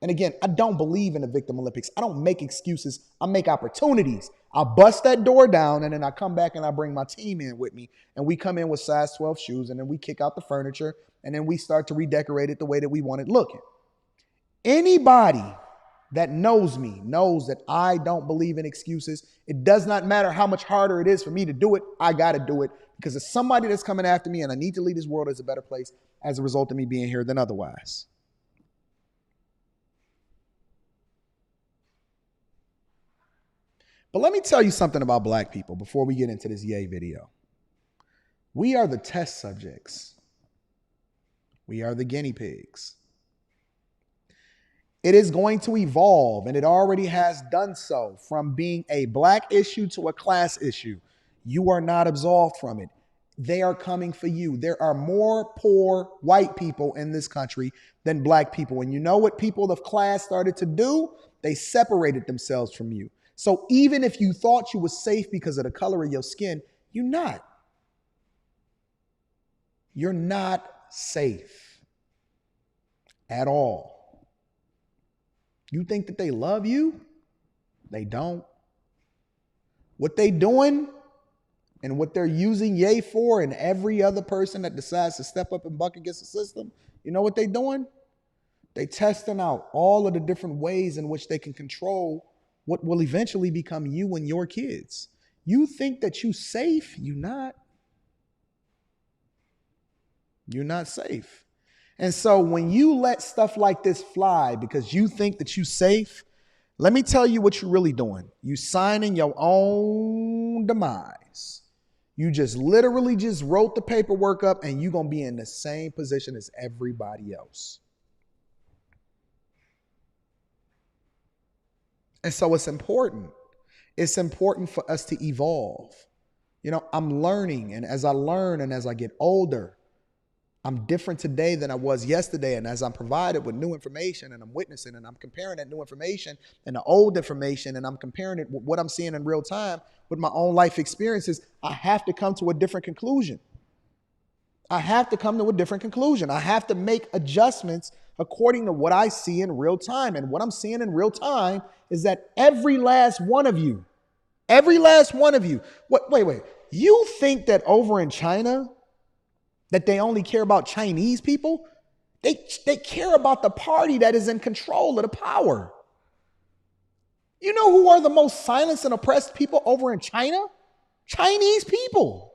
And again, I don't believe in the Victim Olympics. I don't make excuses. I make opportunities. I bust that door down, and then I come back and I bring my team in with me. And we come in with size 12 shoes, and then we kick out the furniture, and then we start to redecorate it the way that we want it looking. Anybody that knows me knows that I don't believe in excuses. It does not matter how much harder it is for me to do it. I got to do it because there's somebody that's coming after me, and I need to leave this world as a better place as a result of me being here than otherwise. But let me tell you something about black people before we get into this Ye video. We are the test subjects. We are the guinea pigs. It is going to evolve, and it already has done so, from being a black issue to a class issue. You are not absolved from it. They are coming for you. There are more poor white people in this country than black people. And you know what people of class started to do? They separated themselves from you. So even if you thought you were safe because of the color of your skin, you're not. You're not safe at all. You think that they love you? They don't. What they doing and what they're using Ye for, and every other person that decides to step up and buck against the system, you know what they doing? They testing out all of the different ways in which they can control what will eventually become you and your kids. You think that you safe? You're not. You're not safe. And so when you let stuff like this fly because you think that you're safe, let me tell you what you're really doing. You signing your own demise. You just literally just wrote the paperwork up, and you're going to be in the same position as everybody else. And so it's important. It's important for us to evolve. You know, I'm learning, and as I learn and as I get older, I'm different today than I was yesterday. And as I'm provided with new information and I'm witnessing and I'm comparing that new information and the old information, and I'm comparing it with what I'm seeing in real time with my own life experiences, I have to come to a different conclusion. I have to come to a different conclusion. I have to make adjustments according to what I see in real time. And what I'm seeing in real time is that every last one of you, wait, you think that over in China, that they only care about Chinese people? They care about the party that is in control of the power. You know who are the most silenced and oppressed people over in China? Chinese people.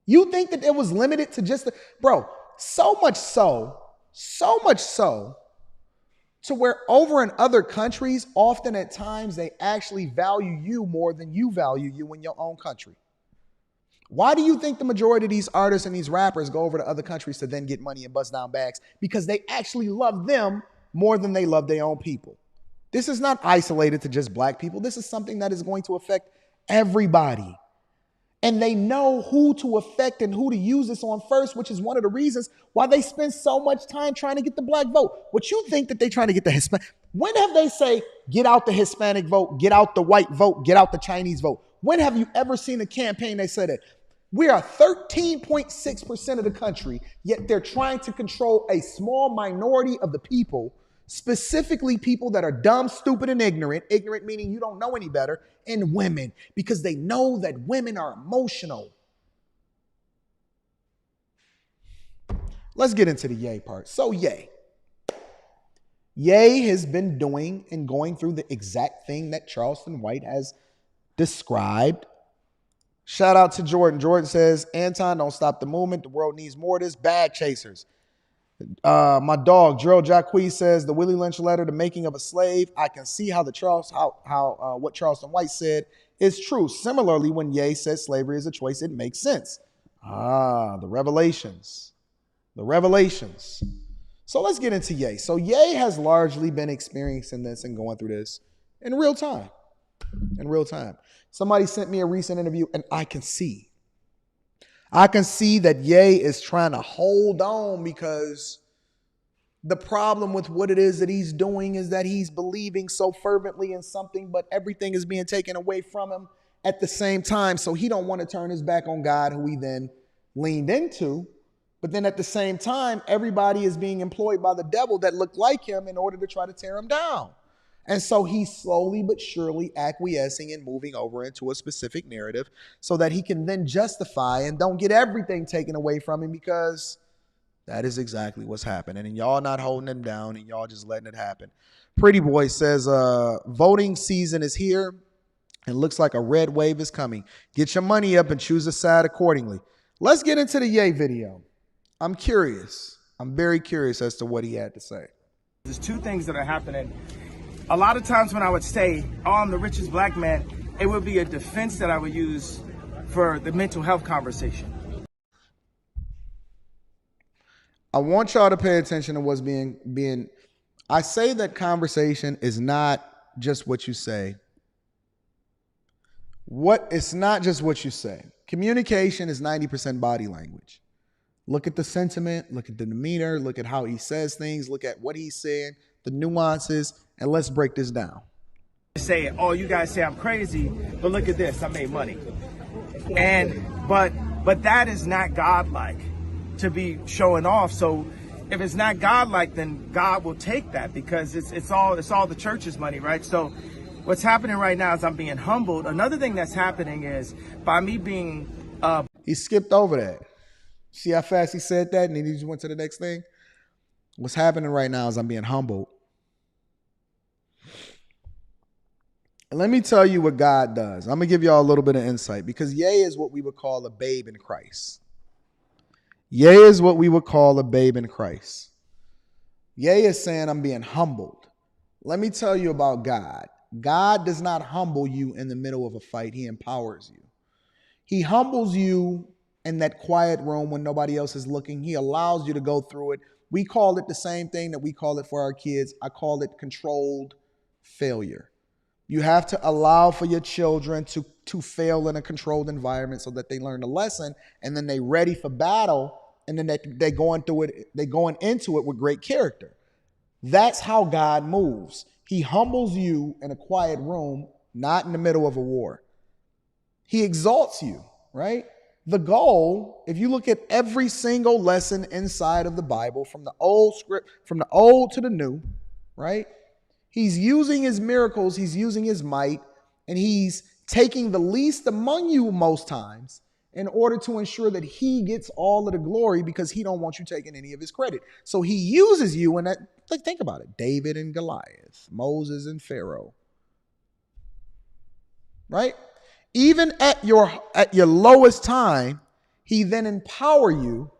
You think that it was limited to just so much so to where over in other countries, often at times they actually value you more than you value you in your own country. Why do you think the majority of these artists and these rappers go over to other countries to then get money and bust down bags? Because they actually love them more than they love their own people. This is not isolated to just black people. This is something that is going to affect everybody. And they know who to affect and who to use this on first, which is one of the reasons why they spend so much time trying to get the black vote. What you think that they're trying to get the Hispanic? When have they say, get out the Hispanic vote, get out the white vote, get out the Chinese vote? When have you ever seen a campaign they say that? We are 13.6% of the country, yet they're trying to control a small minority of the people, specifically people that are dumb, stupid, and ignorant. Ignorant meaning you don't know any better, and women, because they know that women are emotional. Let's get into the Ye part. So Ye. Ye has been doing and going through the exact thing that Charleston White has described. Shout out to Jordan. Jordan says, Anton, don't stop the movement. The world needs more of this. Bag chasers. My dog, Gerald Jacques, says, the Willie Lynch letter, The Making of a Slave. I can see how what Charleston White said is true. Similarly, when Ye says slavery is a choice, it makes sense. The revelations. The revelations. So let's get into Ye. So Ye has largely been experiencing this and going through this in real time. In real time. Somebody sent me a recent interview, and I can see that Ye is trying to hold on, because the problem with what it is that he's doing is that he's believing so fervently in something, but everything is being taken away from him at the same time. So he don't want to turn his back on God, who he then leaned into. But then at the same time, everybody is being employed by the devil that looked like him in order to try to tear him down. And so he's slowly but surely acquiescing and moving over into a specific narrative so that he can then justify and don't get everything taken away from him, because that is exactly what's happening. And y'all not holding him down, and y'all just letting it happen. Pretty Boy says, voting season is here and looks like a red wave is coming. Get your money up and choose a side accordingly. Let's get into the Ye video. I'm curious. I'm very curious as to what he had to say. There's two things that are happening. A lot of times when I would say, oh, I'm the richest black man, it would be a defense that I would use for the mental health conversation. I want y'all to pay attention to what's being. I say that conversation is not just what you say. It's not just what you say. Communication is 90% body language. Look at the sentiment, look at the demeanor, look at how he says things, look at what he's saying, the nuances, and let's break this down. Say, oh, you guys say I'm crazy, but look at this, I made money. But that is not godlike to be showing off. So if it's not godlike, then God will take that, because it's all the church's money, right? So what's happening right now is I'm being humbled. Another thing that's happening is by me being he skipped over that. See how fast he said that, and then he just went to the next thing? What's happening right now is I'm being humbled. And let me tell you what God does. I'm going to give y'all a little bit of insight, because Ye is what we would call a babe in Christ. Ye is what we would call a babe in Christ. Ye is saying, I'm being humbled. Let me tell you about God. God does not humble you in the middle of a fight. He empowers you. He humbles you in that quiet room when nobody else is looking. He allows you to go through it. We call it the same thing that we call it for our kids. I call it controlled failure. You have to allow for your children to fail in a controlled environment so that they learn the lesson, and then they're ready for battle, and then they're going into it with great character. That's how God moves. He humbles you in a quiet room, not in the middle of a war. He exalts you, right? The goal, if you look at every single lesson inside of the Bible, from the old to the new, right? He's using his miracles, he's using his might, and he's taking the least among you most times in order to ensure that he gets all of the glory, because he don't want you taking any of his credit. So he uses you in that. Like, think about it. David and Goliath, Moses and Pharaoh, right? Even at your lowest time, he then empower you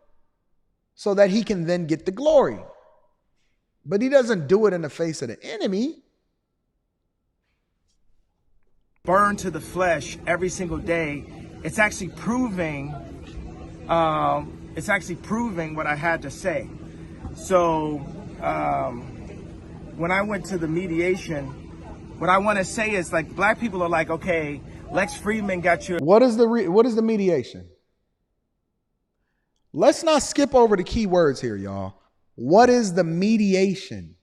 so that he can then get the glory. But he doesn't do it in the face of the enemy. burn to the flesh every single day, it's actually proving what I had to say. So when I went to the mediation, what I want to say is, like, black people are like, okay, Lex Friedman got you. What is the mediation? Let's not skip over the key words here, y'all. What is the mediation?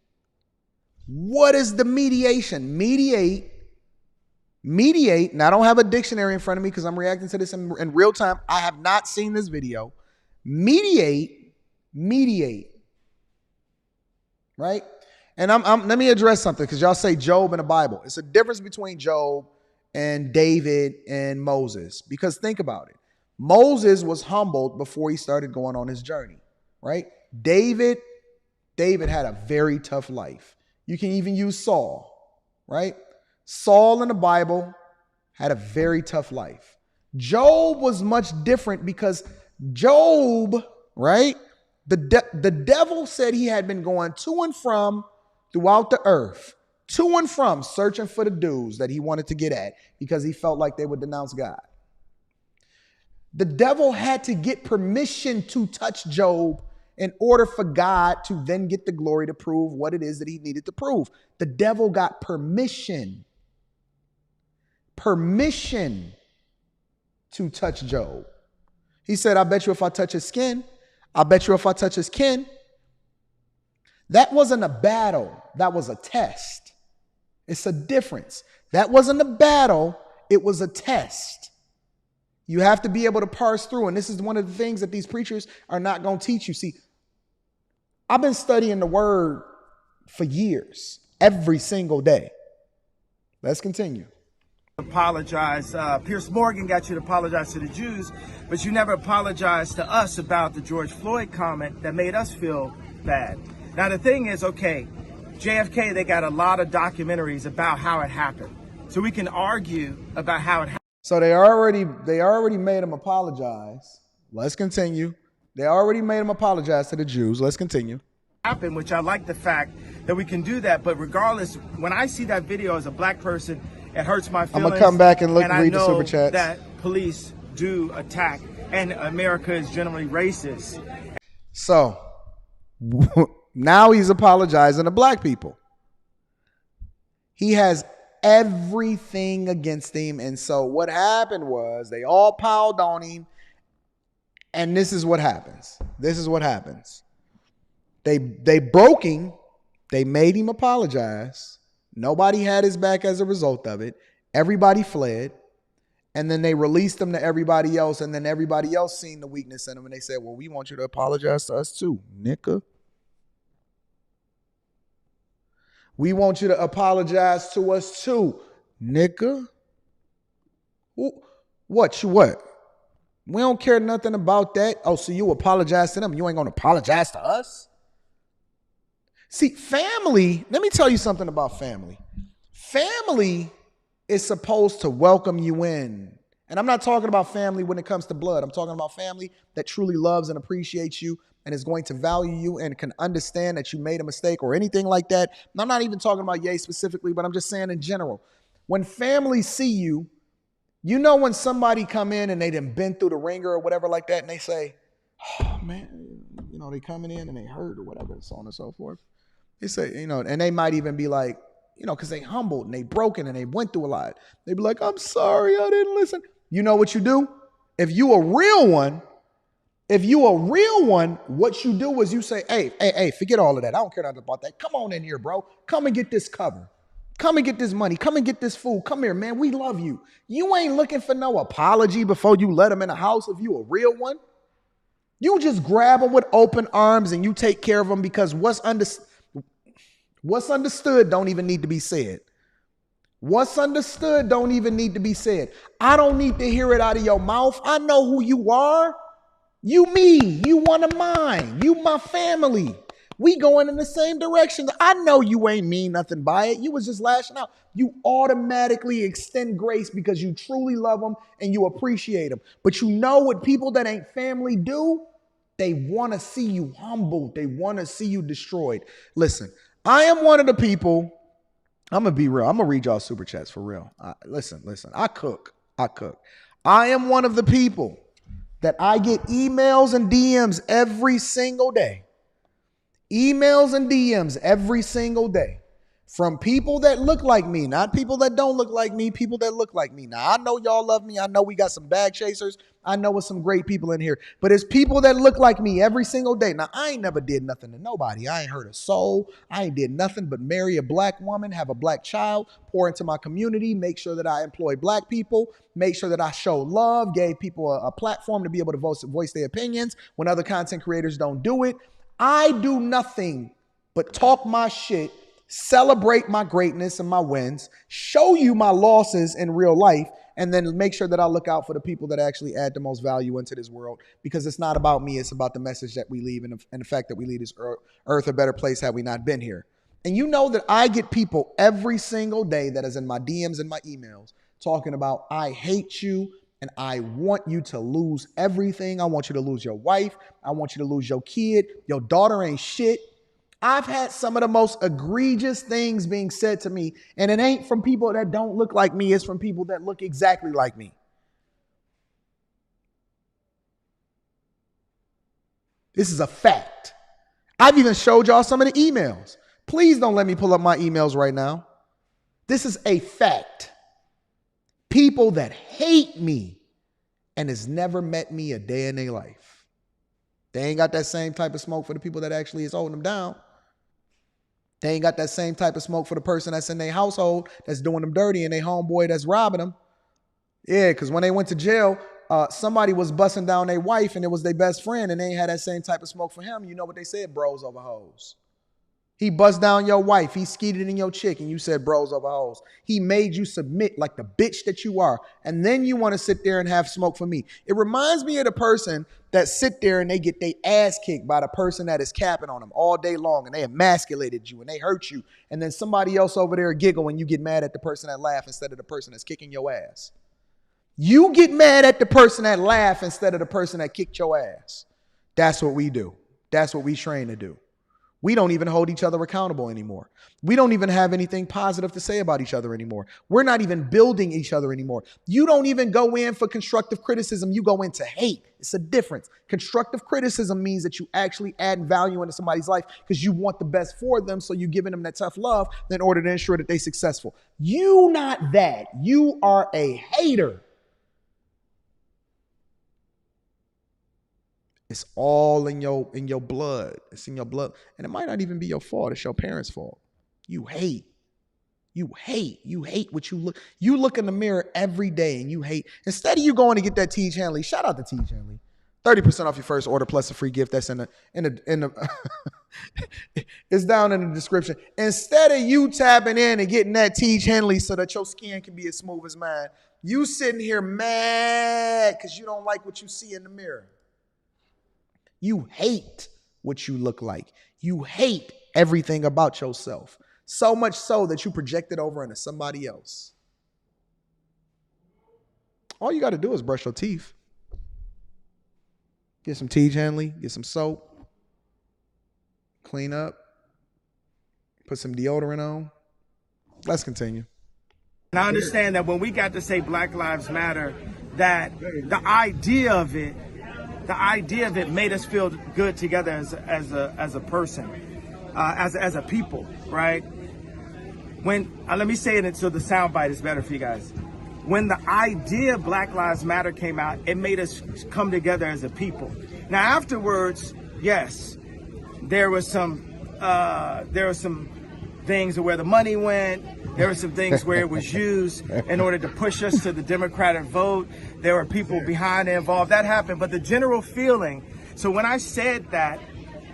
What is the mediation? Mediate Mediate, and I don't have a dictionary in front of me because I'm reacting to this in real time. I have not seen this video. Mediate, right? And let me address something because y'all say Job in the Bible. It's a difference between Job and David and Moses, because think about it. Moses was humbled before he started going on his journey, right? David had a very tough life. You can even use Saul, right? Saul in the Bible had a very tough life. Job was much different because Job, right? The devil said he had been going to and from throughout the earth, to and from, searching for the dudes that he wanted to get at because he felt like they would denounce God. The devil had to get permission to touch Job in order for God to then get the glory to prove what it is that he needed to prove. The devil got permission to touch Job. He said, I bet you if I touch his skin, I bet you if I touch his kin. That wasn't a battle. That was a test. It's a difference. That wasn't a battle. It was a test. You have to be able to parse through. And this is one of the things that these preachers are not going to teach you. See, I've been studying the word for years, every single day. Let's continue. Apologize. Pierce Morgan got you to apologize to the Jews, but you never apologized to us about the George Floyd comment that made us feel bad. Now, the thing is, okay, JFK, they got a lot of documentaries about how it happened. So we can argue about how it happened. So they already made him apologize. Let's continue. They already made him apologize to the Jews. Let's continue. Which I like the fact that we can do that. But regardless, when I see that video as a black person, it hurts my feelings. I'm going to come back and read the super chats. chats. That police do attack, and America is generally racist. So now he's apologizing to black people. He has everything against him. And so what happened was they all piled on him. And this is what happens. They broke him. They made him apologize. Nobody had his back as a result of it. Everybody fled. And then they released him to everybody else. And then everybody else seen the weakness in him. And they said, well, we want you to apologize to us too, nigga. We want you to apologize to us too, nigga. What? We don't care nothing about that. Oh, so you apologize to them. You ain't going to apologize to us? See, family, let me tell you something about family. Family is supposed to welcome you in. And I'm not talking about family when it comes to blood. I'm talking about family that truly loves and appreciates you and is going to value you and can understand that you made a mistake or anything like that. And I'm not even talking about Ye specifically, but I'm just saying in general. When families see you, you know when somebody come in and they done been through the ringer or whatever like that, and they say, oh, man, you know, they coming in and they hurt or whatever, so on and so forth. They say, you know, and they might even be like, you know, because they humbled and they broken and they went through a lot. They be like, I'm sorry, I didn't listen. You know what you do? If you a real one, what you do is you say, hey, forget all of that. I don't care nothing about that. Come on in here, bro. Come and get this cover. Come and get this money. Come and get this food. Come here, man. We love you. You ain't looking for no apology before you let them in the house if you a real one. You just grab them with open arms and you take care of them because what's understood don't even need to be said. What's understood don't even need to be said. I don't need to hear it out of your mouth. I know who you are. You me. You one of mine. You my family. We going in the same direction. I know you ain't mean nothing by it. You was just lashing out. You automatically extend grace because you truly love them and you appreciate them. But you know what people that ain't family do? They want to see you humbled. They want to see you destroyed. Listen, I am one of the people. I'm going to be real. I'm going to read y'all super chats for real. Listen. I cook. I am one of the people that I get emails and DMs every single day. Emails and DMs every single day from people that look like me, not people that don't look like me, people that look like me. Now, I know y'all love me. I know we got some bag chasers. I know it's some great people in here, but it's people that look like me every single day. Now, I ain't never did nothing to nobody. I ain't hurt a soul. I ain't did nothing but marry a black woman, have a black child, pour into my community, make sure that I employ black people, make sure that I show love, gave people a platform to be able to voice their opinions when other content creators don't do it. I do nothing but talk my shit, celebrate my greatness and my wins, show you my losses in real life, and then make sure that I look out for the people that actually add the most value into this world, because it's not about me. It's about the message that we leave and the fact that we leave this earth a better place had we not been here. And you know that I get people every single day that is in my DMs and my emails talking about, I hate you and I want you to lose everything. I want you to lose your wife. I want you to lose your kid. Your daughter ain't shit. I've had some of the most egregious things being said to me, and it ain't from people that don't look like me. It's from people that look exactly like me. This is a fact. I've even showed y'all some of the emails. Please don't let me pull up my emails right now. This is a fact. People that hate me and has never met me a day in their life. They ain't got that same type of smoke for the people that actually is holding them down. They ain't got that same type of smoke for the person that's in their household that's doing them dirty and their homeboy that's robbing them. Yeah, because when they went to jail, somebody was busting down their wife and it was their best friend and they ain't had that same type of smoke for him. You know what they said? Bros over hoes. He buzzed down your wife. He skeeted in your chick and you said bros over hoes. He made you submit like the bitch that you are. And then you want to sit there and have smoke for me. It reminds me of the person that sit there and they get their ass kicked by the person that is capping on them all day long and they emasculated you and they hurt you. And then somebody else over there giggle and you get mad at the person that laugh instead of the person that's kicking your ass. You get mad at the person that laugh instead of the person that kicked your ass. That's what we do. That's what we train to do. We don't even hold each other accountable anymore. We don't even have anything positive to say about each other anymore. We're not even building each other anymore. You don't even go in for constructive criticism. You go into hate. It's a difference. Constructive criticism means that you actually add value into somebody's life because you want the best for them. So you're giving them that tough love in order to ensure that they're successful. You not that. You are a hater. It's all in your blood. It's in your blood. And it might not even be your fault. It's your parents' fault. You hate. You hate. You hate what you look. You look in the mirror every day and you hate. Instead of you going to get that T. Hanley, shout out to T. Hanley. 30% off your first order plus a free gift. That's in the it's down in the description. Instead of you tapping in and getting that T. Hanley so that your skin can be as smooth as mine, you sitting here mad because you don't like what you see in the mirror. You hate what you look like. You hate everything about yourself. So much so that you project it over into somebody else. All you got to do is brush your teeth. Get some T. Hanley, get some soap, clean up, put some deodorant on. Let's continue. And I understand that when we got to say Black Lives Matter, that the idea of it made us feel good together as a person, as a people, right? When let me say it so the soundbite is better for you guys. When the idea of Black Lives Matter came out, it made us come together as a people. Now afterwards, yes, there was some things where the money went. There were some things where it was used in order to push us to the Democratic vote. There were people behind it involved. That happened, but the general feeling. So when I said that,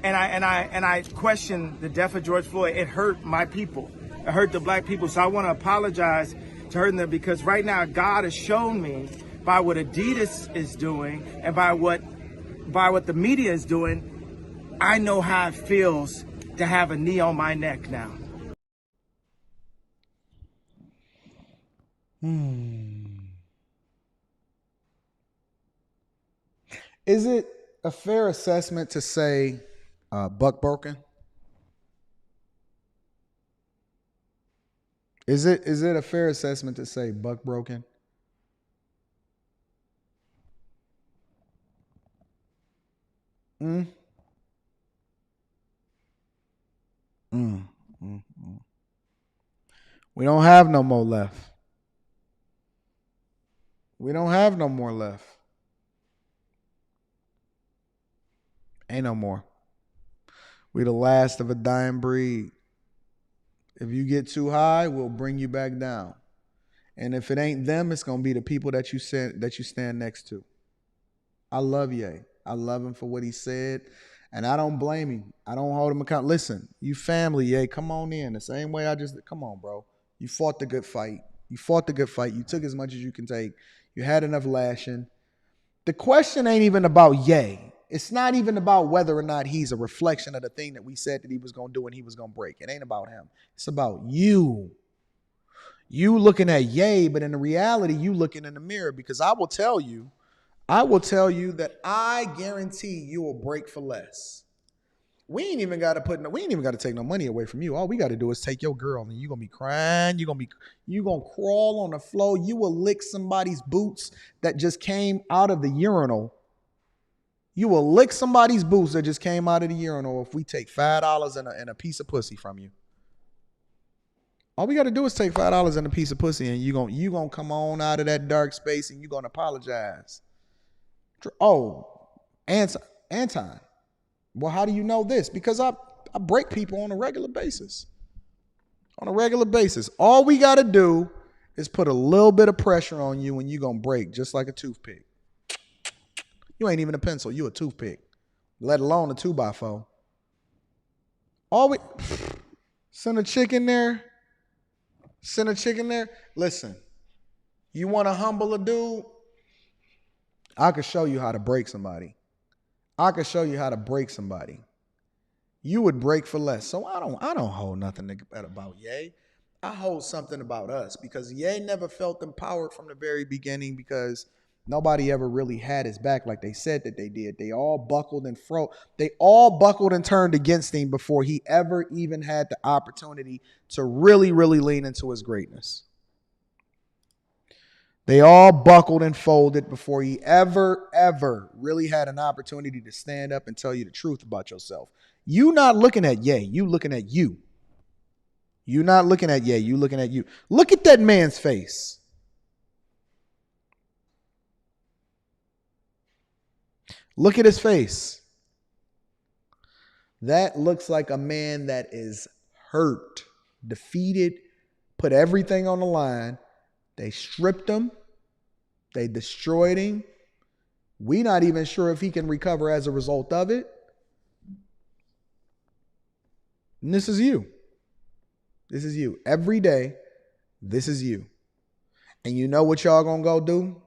and I questioned the death of George Floyd, it hurt my people. It hurt the black people. So I want to apologize to hurting them, because right now God has shown me by what Adidas is doing and by what the media is doing, I know how it feels to have a knee on my neck now. Is it a fair assessment to say buck broken? Is it a fair assessment to say buck broken? We don't have no more left. We don't have no more left. Ain't no more. We the last of a dying breed. If you get too high, we'll bring you back down. And if it ain't them, it's gonna be the people that you stand next to. I love Ye. I love him for what he said, and I don't blame him. I don't hold him accountable. Listen, you family, Ye, come on in. The same way come on, bro. You fought the good fight. You took as much as you can take. You had enough lashing. The question ain't even about Ye. It's not even about whether or not he's a reflection of the thing that we said that he was going to do and he was going to break. It ain't about him. It's about you. You looking at Ye, but in the reality, you looking in the mirror, because I will tell you that I guarantee you will break for less. We ain't even got to take no money away from you. All we got to do is take your girl, and you're going to be crying. You're going to crawl on the floor. You will lick somebody's boots that just came out of the urinal. You will lick somebody's boots that just came out of the urinal if we take $5 and a piece of pussy from you. All we got to do is take $5 and a piece of pussy, and you gonna come on out of that dark space, and you're going to apologize. Oh, Anton. Well, how do you know this? Because I break people on a regular basis. All we got to do is put a little bit of pressure on you, and you're going to break just like a toothpick. You ain't even a pencil. You a toothpick, let alone a 2x4. Send a chick in there. Listen, you want to humble a dude? I could show you how to break somebody. You would break for less. So I don't hold nothing about Ye. I hold something about us, because Ye never felt empowered from the very beginning, because nobody ever really had his back like they said that they did. They all buckled and turned against him before he ever even had the opportunity to really, really lean into his greatness. They all buckled and folded before he ever really had an opportunity to stand up and tell you the truth about yourself. You not looking at Ye, you looking at you. You not looking at Ye, you looking at you. Look at that man's face. Look at his face. That looks like a man that is hurt, defeated, put everything on the line. They stripped him. They destroyed him. We not even sure if he can recover as a result of it. And this is you. Every day, this is you. And you know what y'all gonna go do?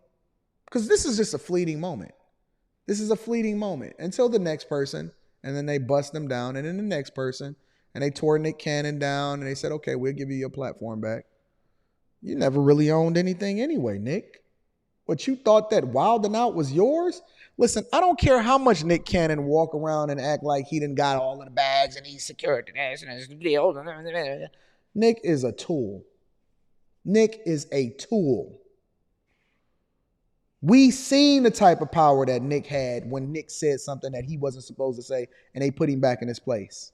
Because this is just a fleeting moment. Until the next person, and then they bust them down, and then the next person, and they tore Nick Cannon down, and they said, okay, we'll give you your platform back. You never really owned anything anyway, Nick. But you thought that Wild 'N Out was yours? Listen, I don't care how much Nick Cannon walk around and act like he done got all of the bags and he's secured this and his deal. Nick is a tool. We seen the type of power that Nick had when Nick said something that he wasn't supposed to say, and they put him back in his place.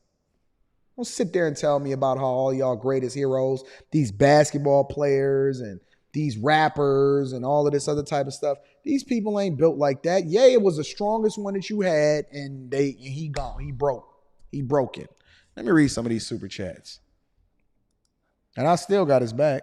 Don't sit there and tell me about how all y'all greatest heroes, these basketball players and these rappers and all of this other type of stuff, these people ain't built like that. Yeah, it was the strongest one that you had, and he gone. He broke it. Let me read some of these super chats. And I still got his back.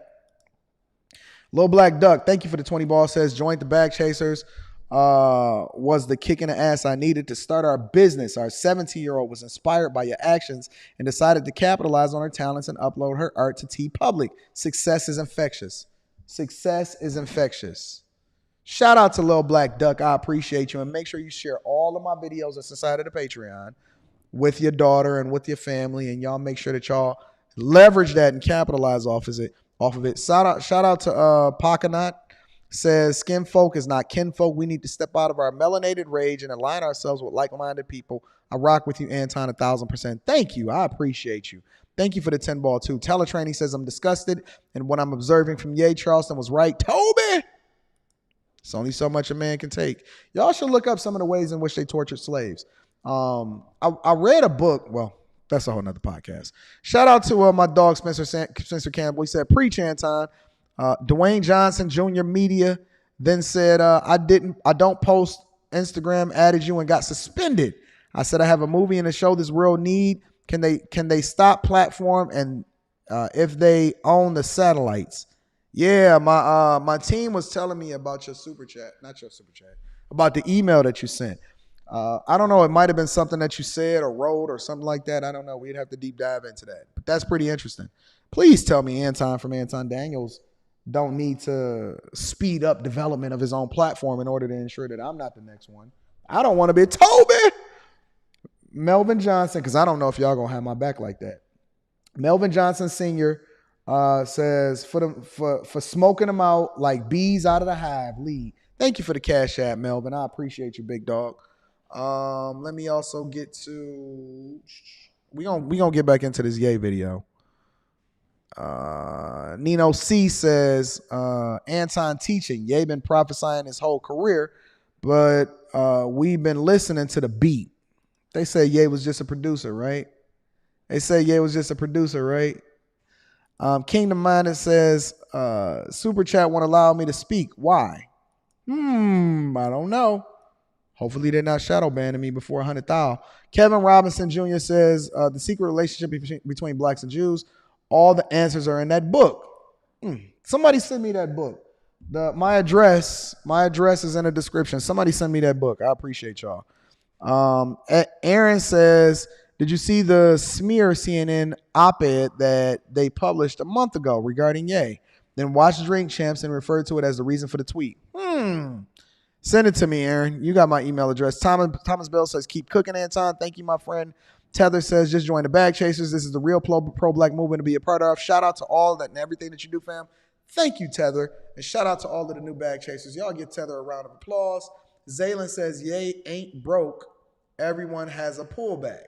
Lil Black Duck, thank you for the 20 ball, says, joined the Bag Chasers. Was the kick in the ass I needed to start our business. Our 17-year-old was inspired by your actions and decided to capitalize on her talents and upload her art to TeePublic. Success is infectious. Shout out to Lil Black Duck. I appreciate you. And make sure you share all of my videos that's inside of the Patreon with your daughter and with your family. And y'all make sure that y'all leverage that and capitalize off of it. Shout out to Pockanaut. Says, skin folk is not kinfolk. We need to step out of our melanated rage and align ourselves with like-minded people. I rock with you, Anton, 1,000%. Thank you. I appreciate you. Thank you for the 10 ball too. Teletraining says, I'm disgusted, and what I'm observing from Ye, Charleston was right. Toby! It's only so much a man can take. Y'all should look up some of the ways in which they tortured slaves. I read a book. Well, that's a whole nother podcast. Shout out to my dog, Spencer Campbell. He said, preach, Anton. Dwayne Johnson Jr. Media then said, I don't post Instagram, added you and got suspended. I said I have a movie and a show this real need. Can they stop platform and if they own the satellites? Yeah, my team was telling me about your super chat, not your super chat, about the email that you sent. I don't know. It might have been something that you said or wrote or something like that. I don't know. We'd have to deep dive into that. But that's pretty interesting. Please tell me Anton from Anton Daniels don't need to speed up development of his own platform in order to ensure that I'm not the next one. I don't want to be Toby. Melvin Johnson, because I don't know if y'all going to have my back like that. Melvin Johnson Sr. Says, for smoking them out like bees out of the hive, lead. Thank you for the cash app, Melvin. I appreciate you, big dog. Let me also get to we gonna get back into this Ye video. Nino C says Anton teaching. Ye been prophesying his whole career, but we've been listening to the beat. They say Ye was just a producer, right? They say Ye was just a producer, right? Kingdom Minded says Super Chat won't allow me to speak. Why? I don't know. Hopefully they're not shadow banning me before 100,000. Kevin Robinson Jr. says the secret relationship between blacks and Jews. All the answers are in that book. Somebody send me that book. My address is in the description. Somebody send me that book. I appreciate y'all. Aaron says, did you see the smear CNN op-ed that they published a month ago regarding Ye? Then watch Drink Champs and refer to it as the reason for the tweet. Send it to me, Aaron. You got my email address. Thomas Bell says, keep cooking, Anton. Thank you, my friend. Tether says, just join the Bag Chasers. This is the real pro-black movement to be a part of. Shout out to all that and everything that you do, fam. Thank you, Tether. And shout out to all of the new Bag Chasers. Y'all give Tether a round of applause. Zaylin says, Ye ain't broke. Everyone has a pullback.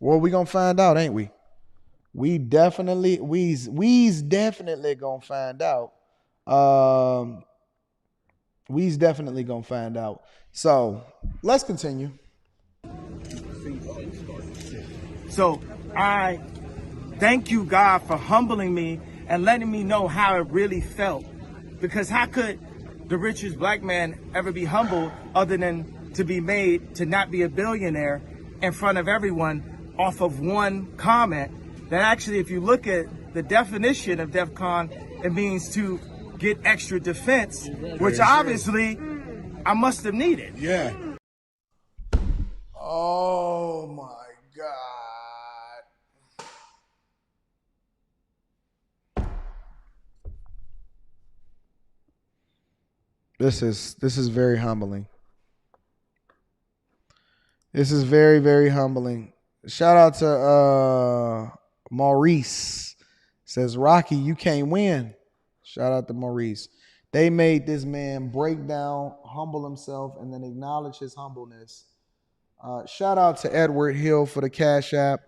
Well, we gonna find out, ain't we? We's definitely gonna find out. We's definitely gonna find out. So let's continue. So I thank you, God, for humbling me and letting me know how it really felt. Because how could the richest black man ever be humble other than to be made to not be a billionaire in front of everyone off of one comment that actually, if you look at the definition of DEF CON, it means to get extra defense, which obviously I must have needed. Yeah. Oh my God. This is very humbling. This is very, very humbling. Shout out to Maurice. Says, Rocky, you can't win. Shout out to Maurice. They made this man break down, humble himself, and then acknowledge his humbleness. Shout out to Edward Hill for the Cash App.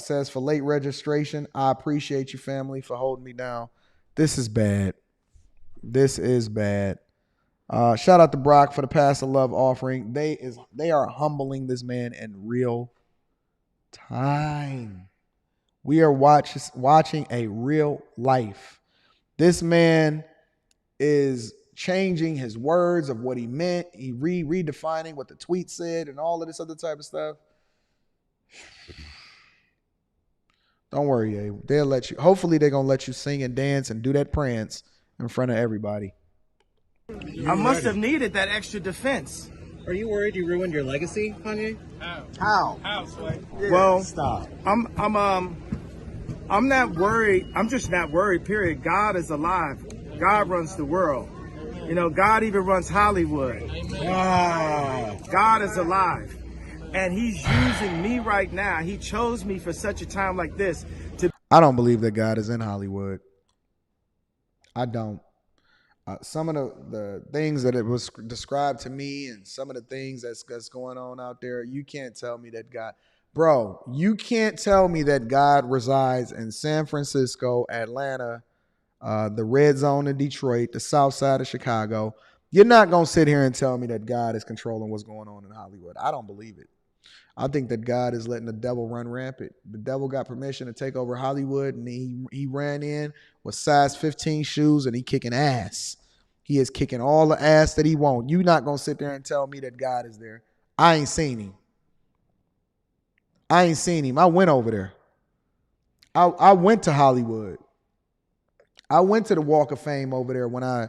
Says, for late registration, I appreciate you, family, for holding me down. This is bad. This is bad. Shout out to Brock for the Pass of Love offering. They are humbling this man in real time. We are watching a real life. This man is changing his words of what he meant. He redefining what the tweet said and all of this other type of stuff. Don't worry, they'll let you. Hopefully they're going to let you sing and dance and do that prance in front of everybody. I must have needed that extra defense. Are you worried you ruined your legacy, Kanye? How? Well, stop. I'm not worried. I'm just not worried, period. God is alive. God runs the world. You know, God even runs Hollywood. God is alive. And he's using me right now. He chose me for such a time like this. I don't believe that God is in Hollywood. I don't. Some of the things that it was described to me and some of the things that's going on out there, you can't tell me that God... Bro, you can't tell me that God resides in San Francisco, Atlanta, the red zone in Detroit, the south side of Chicago. You're not going to sit here and tell me that God is controlling what's going on in Hollywood. I don't believe it. I think that God is letting the devil run rampant. The devil got permission to take over Hollywood, and he ran in with size 15 shoes, and he kicking ass. He is kicking all the ass that he wants. You're not going to sit there and tell me that God is there. I ain't seen him. I went over there. I went to Hollywood. I went to the Walk of Fame over there when I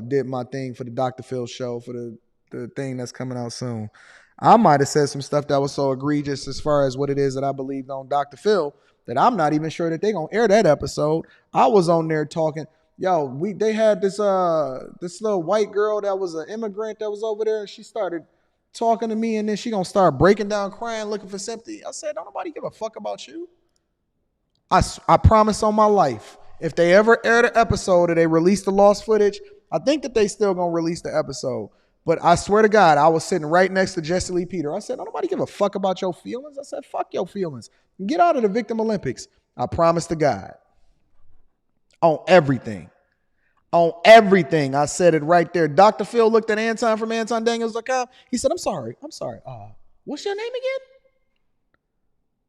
did my thing for the Dr. Phil show, for the thing that's coming out soon. I might have said some stuff that was so egregious as far as what it is that I believed on Dr. Phil that I'm not even sure that they're going to air that episode. I was on there talking. They had this little white girl that was an immigrant that was over there, and she started talking to me, and then she going to start breaking down crying, looking for sympathy. I said, don't nobody give a fuck about you. I promise on my life, if they ever air the episode or they release the lost footage, I think that they still gonna release the episode. But I swear to God, I was sitting right next to Jesse Lee Peter. I said, don't nobody give a fuck about your feelings. I said, fuck your feelings. Get out of the Victim Olympics. I promise to God. On everything. On everything. I said it right there. Dr. Phil looked at Anton from AntonDaniels.com. He said, I'm sorry. What's your name again?